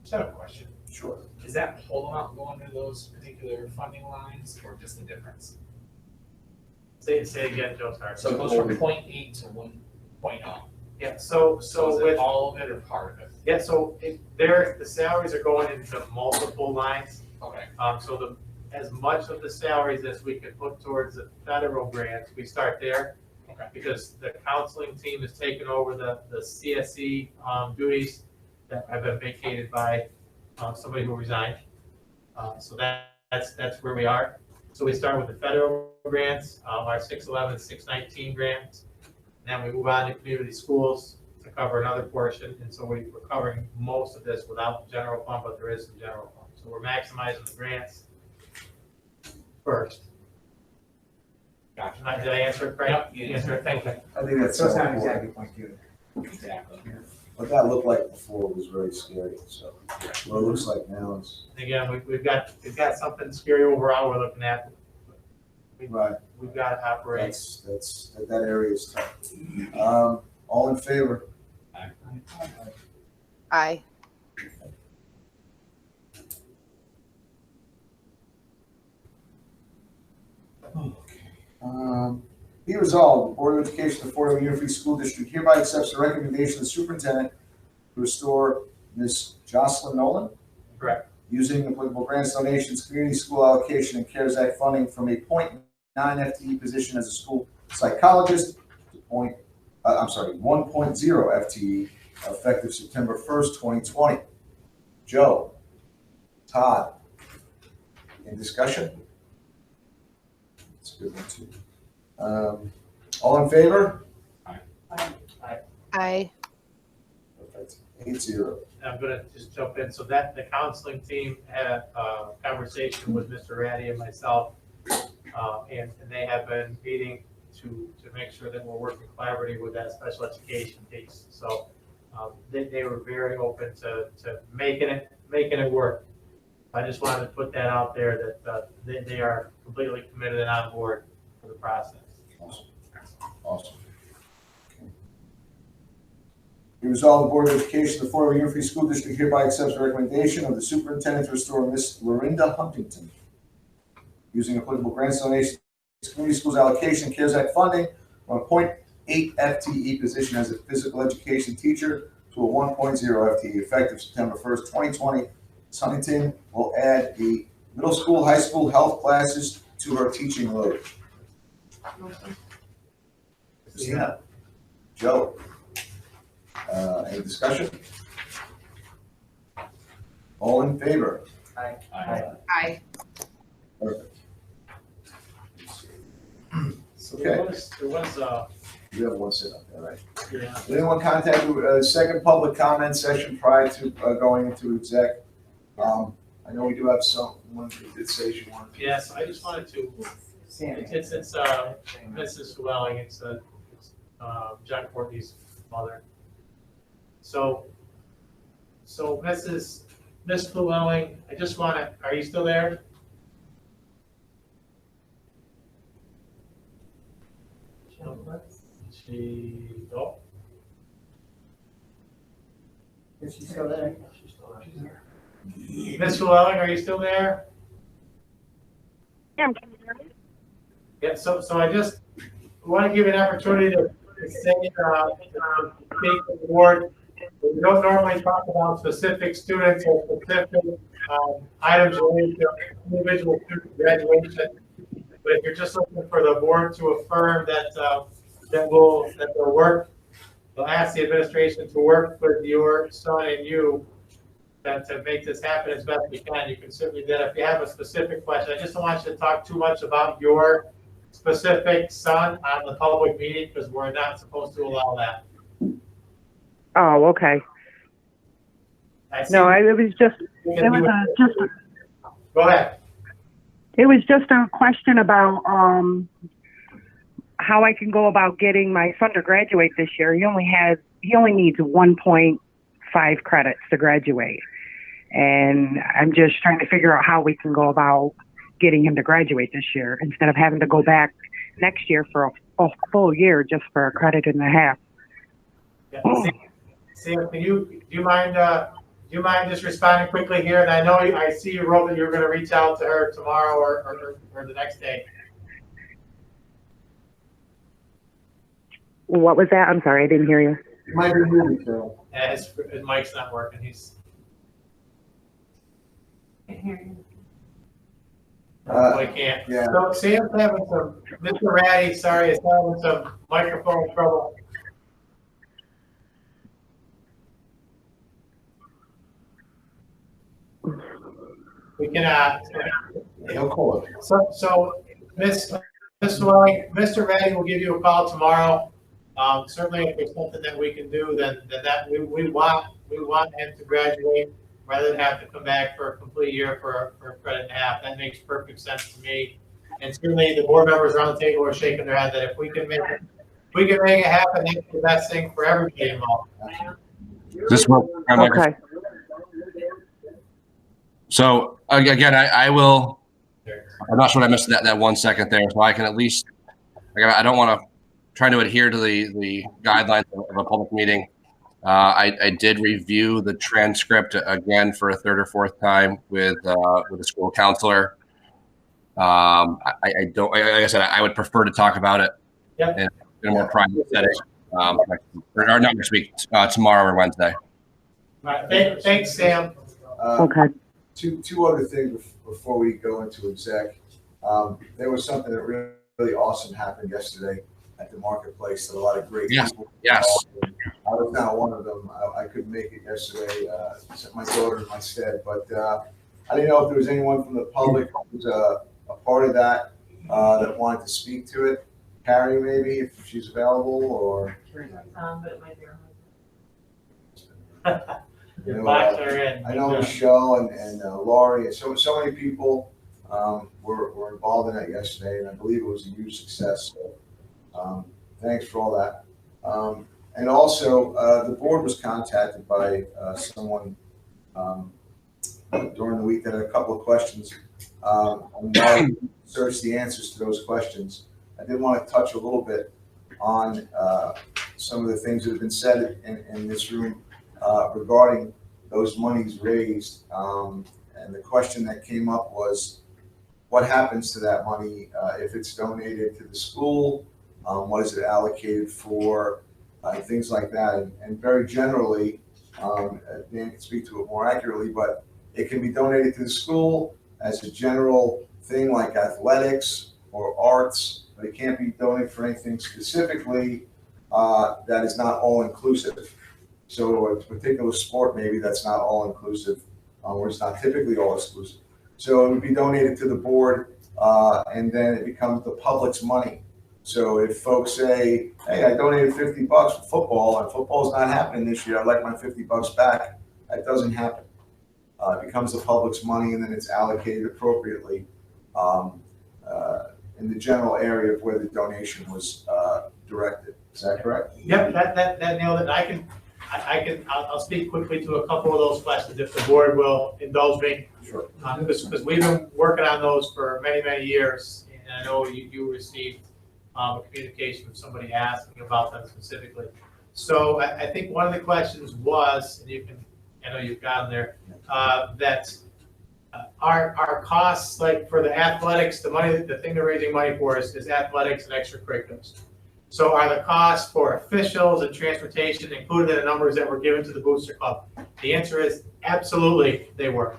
Just have a question. Sure. Is that whole amount going to those particular funding lines or just the difference? Say again, Joe, sorry. So it goes from 0.8 to 1.0. Yeah, so So is with, it all of it or part of it? yeah, so the salaries are going into multiple lines. Okay. So as much of the salaries as we can put towards the federal grants, we start there. Okay. Because the counseling team has taken over the CSE duties that have been vacated by somebody who resigned. So that's where we are. So we start with the federal grants, our 611, 619 grants. And then we move on to community schools to cover another portion. And so we're covering most of this without the general fund, but there is some general fund. So we're maximizing the grants first. Gotcha. Did I answer it correct? Yep. Yes, sir. Thank you. I think that's So it's not important. exactly 0.2. Exactly. What that looked like before was very scary, so what it looks like now is, And again, we've got something scary overall we're looking at. right, We've got to operate. that area is tough. All in favor? Aye. Be resolved, the Board of Education of Fort Union Free School District hereby accepts the recommendation of the superintendent to restore Ms. Jocelyn Nolan. Correct. Using applicable grants, donations, community school allocation, and CARES Act funding from a .9 FTE position as a school psychologist to 1.0 FTE effective September 1st, 2020. Joe, Todd, any discussion? It's a good one too. All in favor? Aye. Perfect. 8-0. I'm gonna just jump in. So that the counseling team had a conversation with Mr. Ratty and myself. And they have been meeting to make sure that we're working collaboratively with that special education piece. So they were very open to making it work. I just wanted to put that out there that they are completely committed and on board for the process. Awesome. Okay. Be resolved, the Board of Education of the Fort Union Free School District hereby accepts the recommendation of the superintendent to restore Miss Lorinda Huntington using applicable grants, donations, community schools allocation, CARES Act funding from a .8 FTE position as a physical education teacher to a 1.0 FTE effective September 1st, 2020. Ms. Huntington will add the middle school, high school health classes to her teaching load. Christina, Joe, any discussion? All in favor? Aye. Perfect. So Okay. there was You have one sit up there, right? yeah. Did anyone contact a second public comment session prior to going into exec? I know we do have someone who did say she wanted to. Yes, I just wanted to, it's Mrs. Llewellyn, it's John Courtney's mother. So Miss Llewellyn, I just want to, are you still there? Oh, Is she still there? Miss Llewellyn, are you still there? Yeah. Yeah, so I just want to give you an opportunity to say, take the board. We don't normally talk about specific students or specific items related to individual student graduation. But if you're just looking for the board to affirm that they'll work, they'll ask the administration to work with your son and you to make this happen as best we can. You can certainly do that. If you have a specific question, I just don't want you to talk too much about your specifics on the public meeting because we're not supposed to allow that. Oh, okay. I see- No, it was just Go ahead. it was just a question about how I can go about getting my son to graduate this year. He only needs 1.5 credits to graduate. And I'm just trying to figure out how we can go about getting him to graduate this year instead of having to go back next year for a full year just for a credit and a half. Yeah. Sam, do you mind just responding quickly here? And I know I see you wrote that you're going to reach out to her tomorrow or the next day. What was that? I'm sorry, I didn't hear you. You might be moving, Carol. Yeah, his mic's not working. Can't hear you. I can't. Yeah. So Sam's having some, Mr. Ratty, sorry, is having some microphone trouble. We cannot. He'll call it. So Mr. Ratty will give you a call tomorrow. Certainly if there's something that we can do, then that we want him to graduate rather than have to come back for a complete year for a credit and a half. That makes perfect sense to me. And certainly the board members around the table are shaking their head that if we can make it happen, that's the best thing for everybody involved. This one. Okay. So again, I will. I'm not sure what I missed that 1 second there, so I can at least. I don't want to try to adhere to the guidelines of a public meeting. I did review the transcript again for a third or fourth time with the school counselor. I don't. Like I said, I would prefer to talk about it in a more private setting. Or not next week, tomorrow or Wednesday. All right, thanks, Sam. Okay. Two other things before we go into exec. There was something that really awesome happened yesterday at the marketplace. That a lot of great people. Yes. I was not one of them. I couldn't make it yesterday. Sent my daughter in my stead, but I didn't know if there was anyone from the public who was a part of that that wanted to speak to it. Carrie, maybe if she's available, or But it might be you know, I know Michelle and Laurie, and so many people were involved in that yesterday, and I believe it was a huge success. So thanks for all that. And also, the board was contacted by someone during the week that had a couple of questions. And while I searched the answers to those questions, I did want to touch a little bit on some of the things that have been said in this room regarding those monies raised. And the question that came up was, what happens to that money if it's donated to the school? What is it allocated for? Things like that. And very generally, Dan can speak to it more accurately, but it can be donated to the school as a general thing like athletics or arts, but it can't be donated for anything specifically that is not all-inclusive. So a particular sport, maybe that's not all-inclusive, or it's not typically all-exclusive. So it would be donated to the board, and then it becomes the public's money. So if folks say, hey, I donated $50 for football, and football's not happening this year, I'd like my $50 back, that doesn't happen. It becomes the public's money, and then it's allocated appropriately in the general area of where the donation was directed. Is that correct? Yep, that nailed it. I'll speak quickly to a couple of those questions if the board will indulge me. Sure. Because we've been working on those for many, many years, and I know you received a communication from somebody asking about them specifically. So I think one of the questions was, and I know you've got them there, that our costs, like for the athletics, the thing they're raising money for is athletics and extracurriculars. So are the costs for officials and transportation included in the numbers that were given to the Booster Club? The answer is absolutely they were.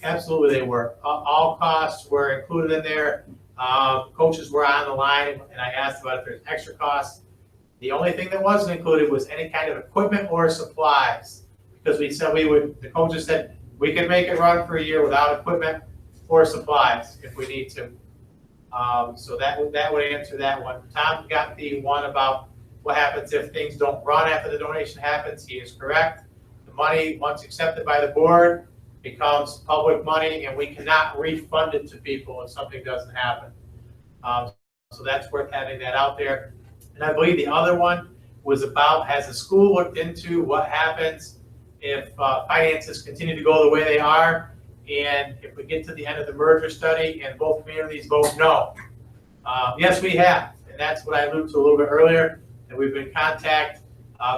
Absolutely they were. All costs were included in there. Coaches were on the line, and I asked about if there's extra costs. The only thing that wasn't included was any kind of equipment or supplies, because we said the coaches said we could make it run for a year without equipment or supplies if we need to. So that would answer that one. Tom got the one about what happens if things don't run after the donation happens. He is correct. The money, once accepted by the board, becomes public money, and we cannot refund it to people if something doesn't happen. So that's worth having that out there. And I believe the other one was about, has the school looked into what happens if finances continue to go the way they are, and if we get to the end of the merger study and both communities vote no? Yes, we have, and that's what I alluded to a little bit earlier, that we've been in contact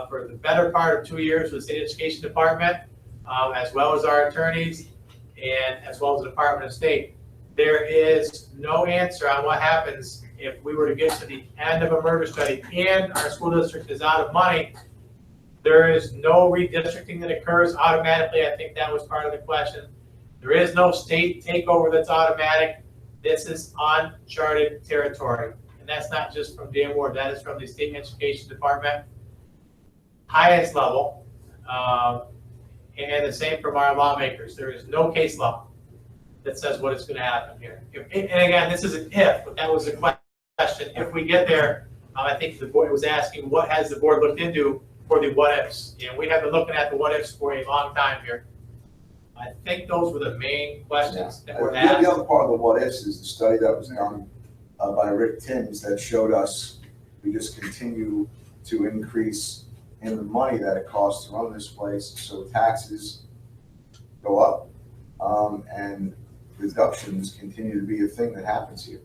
for the better part of 2 years with the State Education Department, as well as our attorneys, and as well as the Department of State. There is no answer on what happens if we were to get to the end of a merger study and our school district is out of money. There is no redistricting that occurs automatically. I think that was part of the question. There is no state takeover that's automatic. This is uncharted territory. And that's not just from Dan Ward, that is from the State Education Department, highest level, and the same from our lawmakers. There is no case law that says what is going to happen here. And again, this is an if, but that was the question. If we get there, I think the board was asking, what has the board looked into for the what ifs? And we have been looking at the what ifs for a long time here. I think those were the main questions that were asked. The other part of the what ifs is the study that was done by Rick Timms that showed us we just continue to increase in the money that it costs to run this place. So taxes go up, and deductions continue to be a thing that happens here.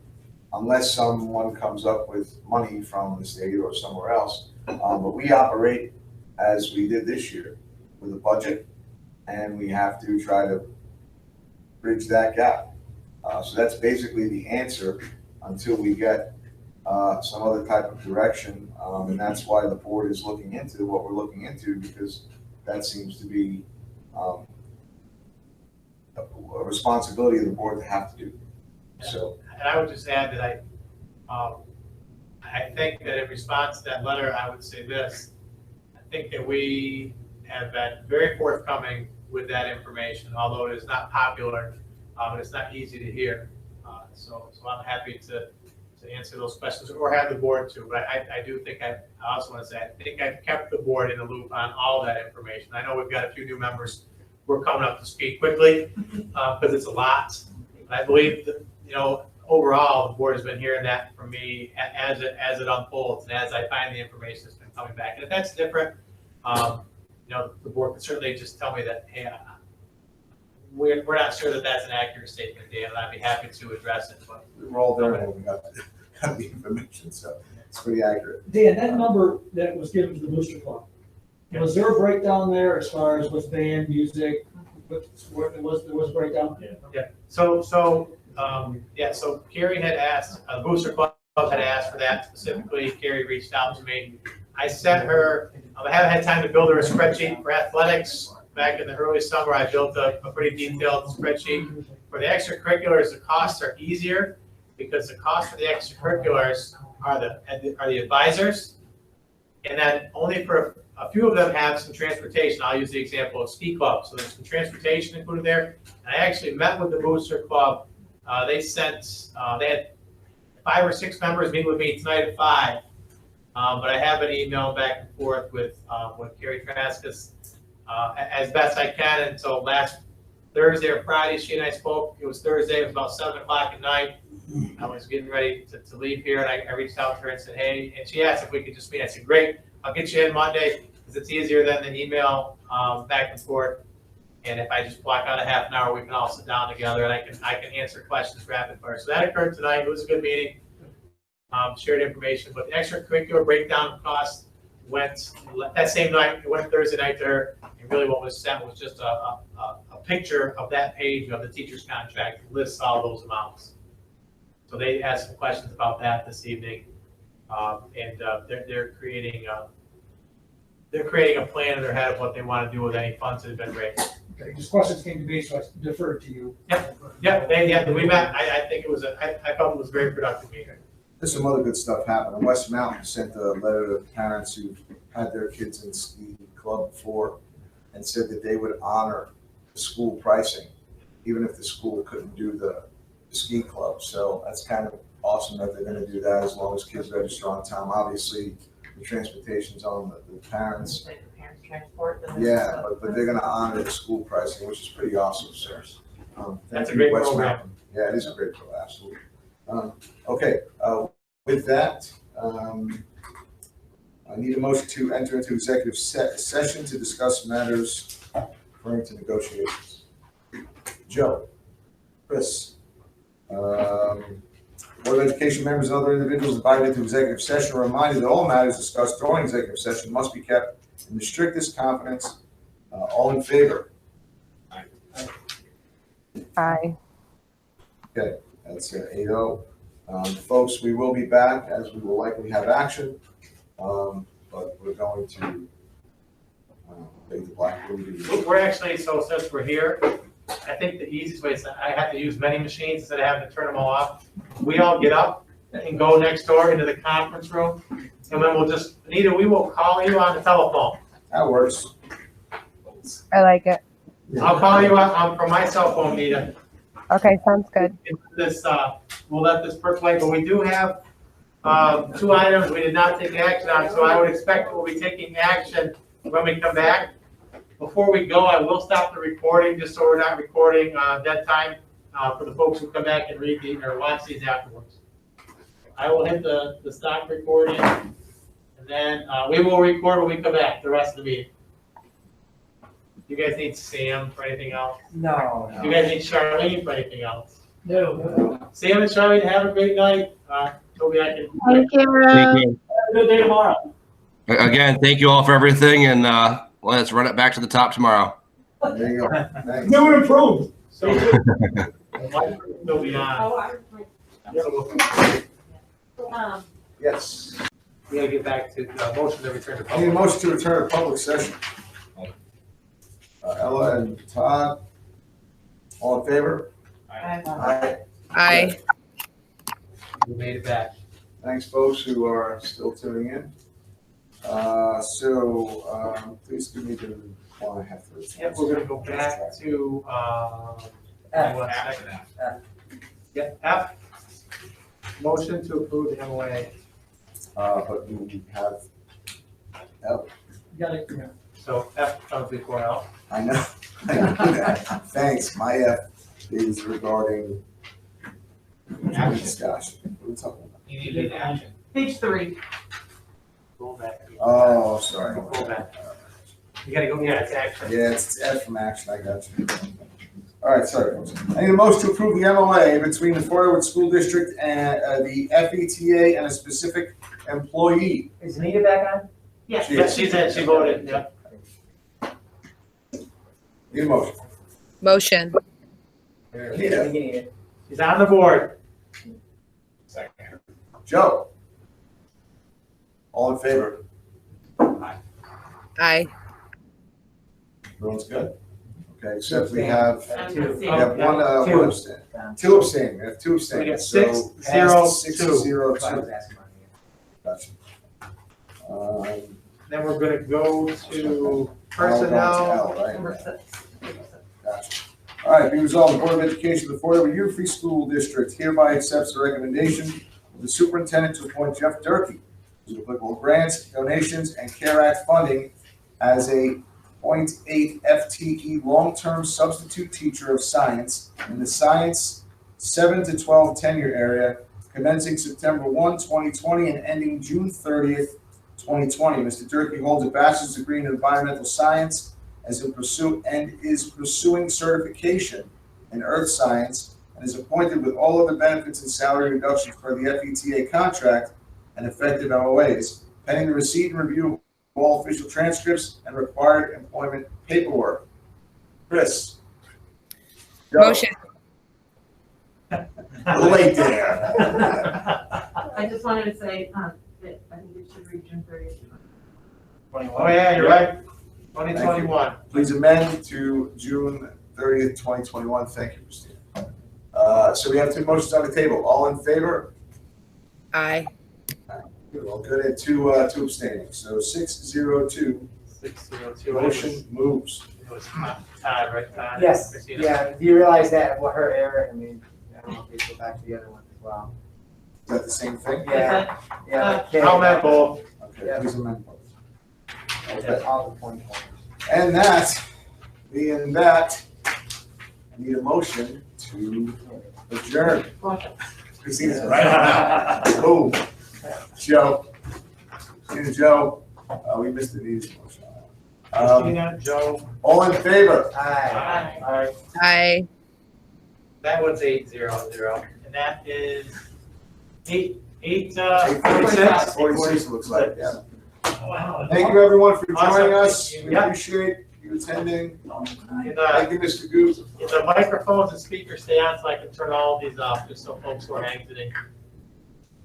Unless someone comes up with money from the state or somewhere else. But we operate as we did this year with a budget, and we have to try to bridge that gap. So that's basically the answer until we get some other type of direction. And that's why the board is looking into what we're looking into, because that seems to be a responsibility of the board to have to do. So. And I would just add that I think that in response to that letter, I would say this. I think that we have been very forthcoming with that information, although it is not popular, and it's not easy to hear. So I'm happy to answer those questions or have the board too. But I do think I also want to say, I think I've kept the board in the loop on all that information. I know we've got a few new members. We're coming up to speed quickly because it's a lot. I believe that, overall, the board has been hearing that from me as it unfolds and as I find the information that's been coming back. And if that's different, the board can certainly just tell me that, hey, we're not sure that that's an accurate statement, Dan, and I'd be happy to address it. But we're all there when we got the information, so it's pretty accurate. Dan, that number that was given to the Booster Club, was there a breakdown there as far as what's band, music, there was a breakdown? Yeah. So Carrie had asked, Booster Club had asked for that specifically. Carrie reached out to me. I sent her, I haven't had time to build her a spreadsheet for athletics. Back in the early summer, I built a pretty detailed spreadsheet. For the extracurriculars, the costs are easier because the cost for the extracurriculars are the advisors. And then only for a few of them have some transportation. I'll use the example of ski club. So there's some transportation included there. And I actually met with the Booster Club. They had 5 or 6 members meet with me tonight at 5. But I have been emailing back and forth with Carrie Traskus as best I can until last Thursday or Friday. She and I spoke. It was Thursday. It was about 7 o'clock at night. I was getting ready to leave here, and I reached out to her and said, hey, and she asked if we could just meet. I said, great. I'll get you in Monday because it's easier than the email back and forth. And if I just block out a half an hour, we can all sit down together and I can answer questions rapid fire. So that occurred tonight. It was a good meeting. Shared information, but the extracurricular breakdown of costs went that same night. It went Thursday night to her. And really what was sent was just a picture of that page of the teacher's contract that lists all those amounts. So they asked some questions about that this evening. And they're creating a plan in their head of what they want to do with any funds that have been raised. Okay, these questions came to me, so I deferred to you. Yep. We met. I think it was I felt it was a very productive meeting. There's some other good stuff happening. West Mountain sent a letter to parents who had their kids in ski club before and said that they would honor the school pricing, even if the school couldn't do the ski club. So that's kind of awesome that they're gonna do that as long as kids register on time. Obviously, the transportation's on the parents. Like the parents transport. Yeah, but they're gonna honor the school pricing, which is pretty awesome, sir. Thank That's a you, great West program. Mountain. Yeah, it is a great program, absolutely. Okay, with that, I need a motion to enter into executive session to discuss matters referring to negotiations. Joe, Chris, Board of Education members and other individuals invited into executive session are reminded that all matters discussed during executive session must be kept in the strictest confidence. All in favor? Aye. Okay, that's 8-0. Folks, we will be back as we will likely have action, but we're going to take the black movie. We're actually, so since we're here, I think the easiest way is I have to use many machines instead of having to turn them all off. We all get up and go next door into the conference room, and then we'll just, Anita, we will call you on the telephone. That works. I like it. I'll call you on from my cell phone, Anita. Okay, sounds good. This, we'll let this percolate, but we do have 2 items we did not take action on, so I would expect we'll be taking action when we come back. Before we go, I will stop the recording, just so we're not recording dead time for the folks who come back and read these or watch these afterwards. I will hit the stop recording, and then we will record when we come back, the rest of the meeting. You guys need Sam for anything else? No, You guys need Charlene for anything else? No. Sam and Charlene, have a great night. Toby, I can. Thank you. Thank you. Have a good day tomorrow. Again, thank you all for everything, and let's run it back to the top tomorrow. There you go. Thanks. New and improved. So, Mike will be on. Oh, So Yes. we gotta get back to the motion to return to I need a public. motion to return to public session. Ella and Todd, all in favor? Aye. Aye. We made it back. Thanks, folks who are still tuning in. Please give me the one I have for. Yep, we're gonna go back to, one second. Yeah, F. Motion to approve the MOA. But we have, L. Got it. Yeah. So F comes before L. I know, I know that. Thanks, my F is regarding discussion. What are we talking about? You need action. Page 3. Go back. Oh, sorry. Go back. You gotta go, yeah, it's action. Yeah, it's F from action, I got you. All right, sorry, folks. I need a motion to approve the MOA between the Flowood School District and the FETA and a specific employee. Is Anita back on? Yes. Yeah, she said she voted, yeah. Need a motion. Motion. Anita, She's on the board. Second. Joe. All in favor? Aye. Everyone's good? Okay, except we have, Two. we have one abstain. Two abstaining, we have two abstaining. We got So 6-0-2. 6-0-2. I was asking about it. Gotcha. Then we're gonna go to L personnel. L, right? Number 6. Gotcha. All right, be resolved, the Board of Education of the Fort Edward Free School District hereby accepts the recommendation of the superintendent to appoint Jeff Durkee to applicable grants, donations, and CARE Act funding as a .8 FTE long-term substitute teacher of science in the science 7 to 12 tenure area commencing September 1, 2020 and ending June 30th, 2020. Mr. Durkee holds a bachelor's degree in environmental science is pursuing certification in earth science and is appointed with all other benefits and salary reductions per the FETA contract and effective MOAs, pending the receipt and review of all official transcripts and required employment paperwork. Chris. Go. Motion. Late there. I just wanted to say, that I think it should read June 30th. Oh, yeah, you're right. 2021. Please amend to June 30th, 2021. Thank you, Christine. So we have two motions on the table. All in favor? Aye. Well, good, and two abstaining. So 6-0-2. 6-0-2. Motion moves. It was Todd, right? Todd? Yes, Christina? yeah, do you realize that, what her error, I mean, I don't know if we go back to the other one as well. that the same thing? Yeah, yeah. I'll amend both. Okay, please amend both. Okay. All the point. And that, being that, I need a motion to adjourn. Christina's right on that. Boom. Joe. Christina, Joe, we missed the news motion. Christina, Joe. All in favor? Aye. Aye. I That was 800, and that is 46. 46 looks like, yeah. Wow. Thank you, everyone, for joining Awesome. us. We Yeah. appreciate you attending. And, Thank you, Mr. Goose. if the microphones and speakers stay on, so I can turn all of these off, just so folks who are exiting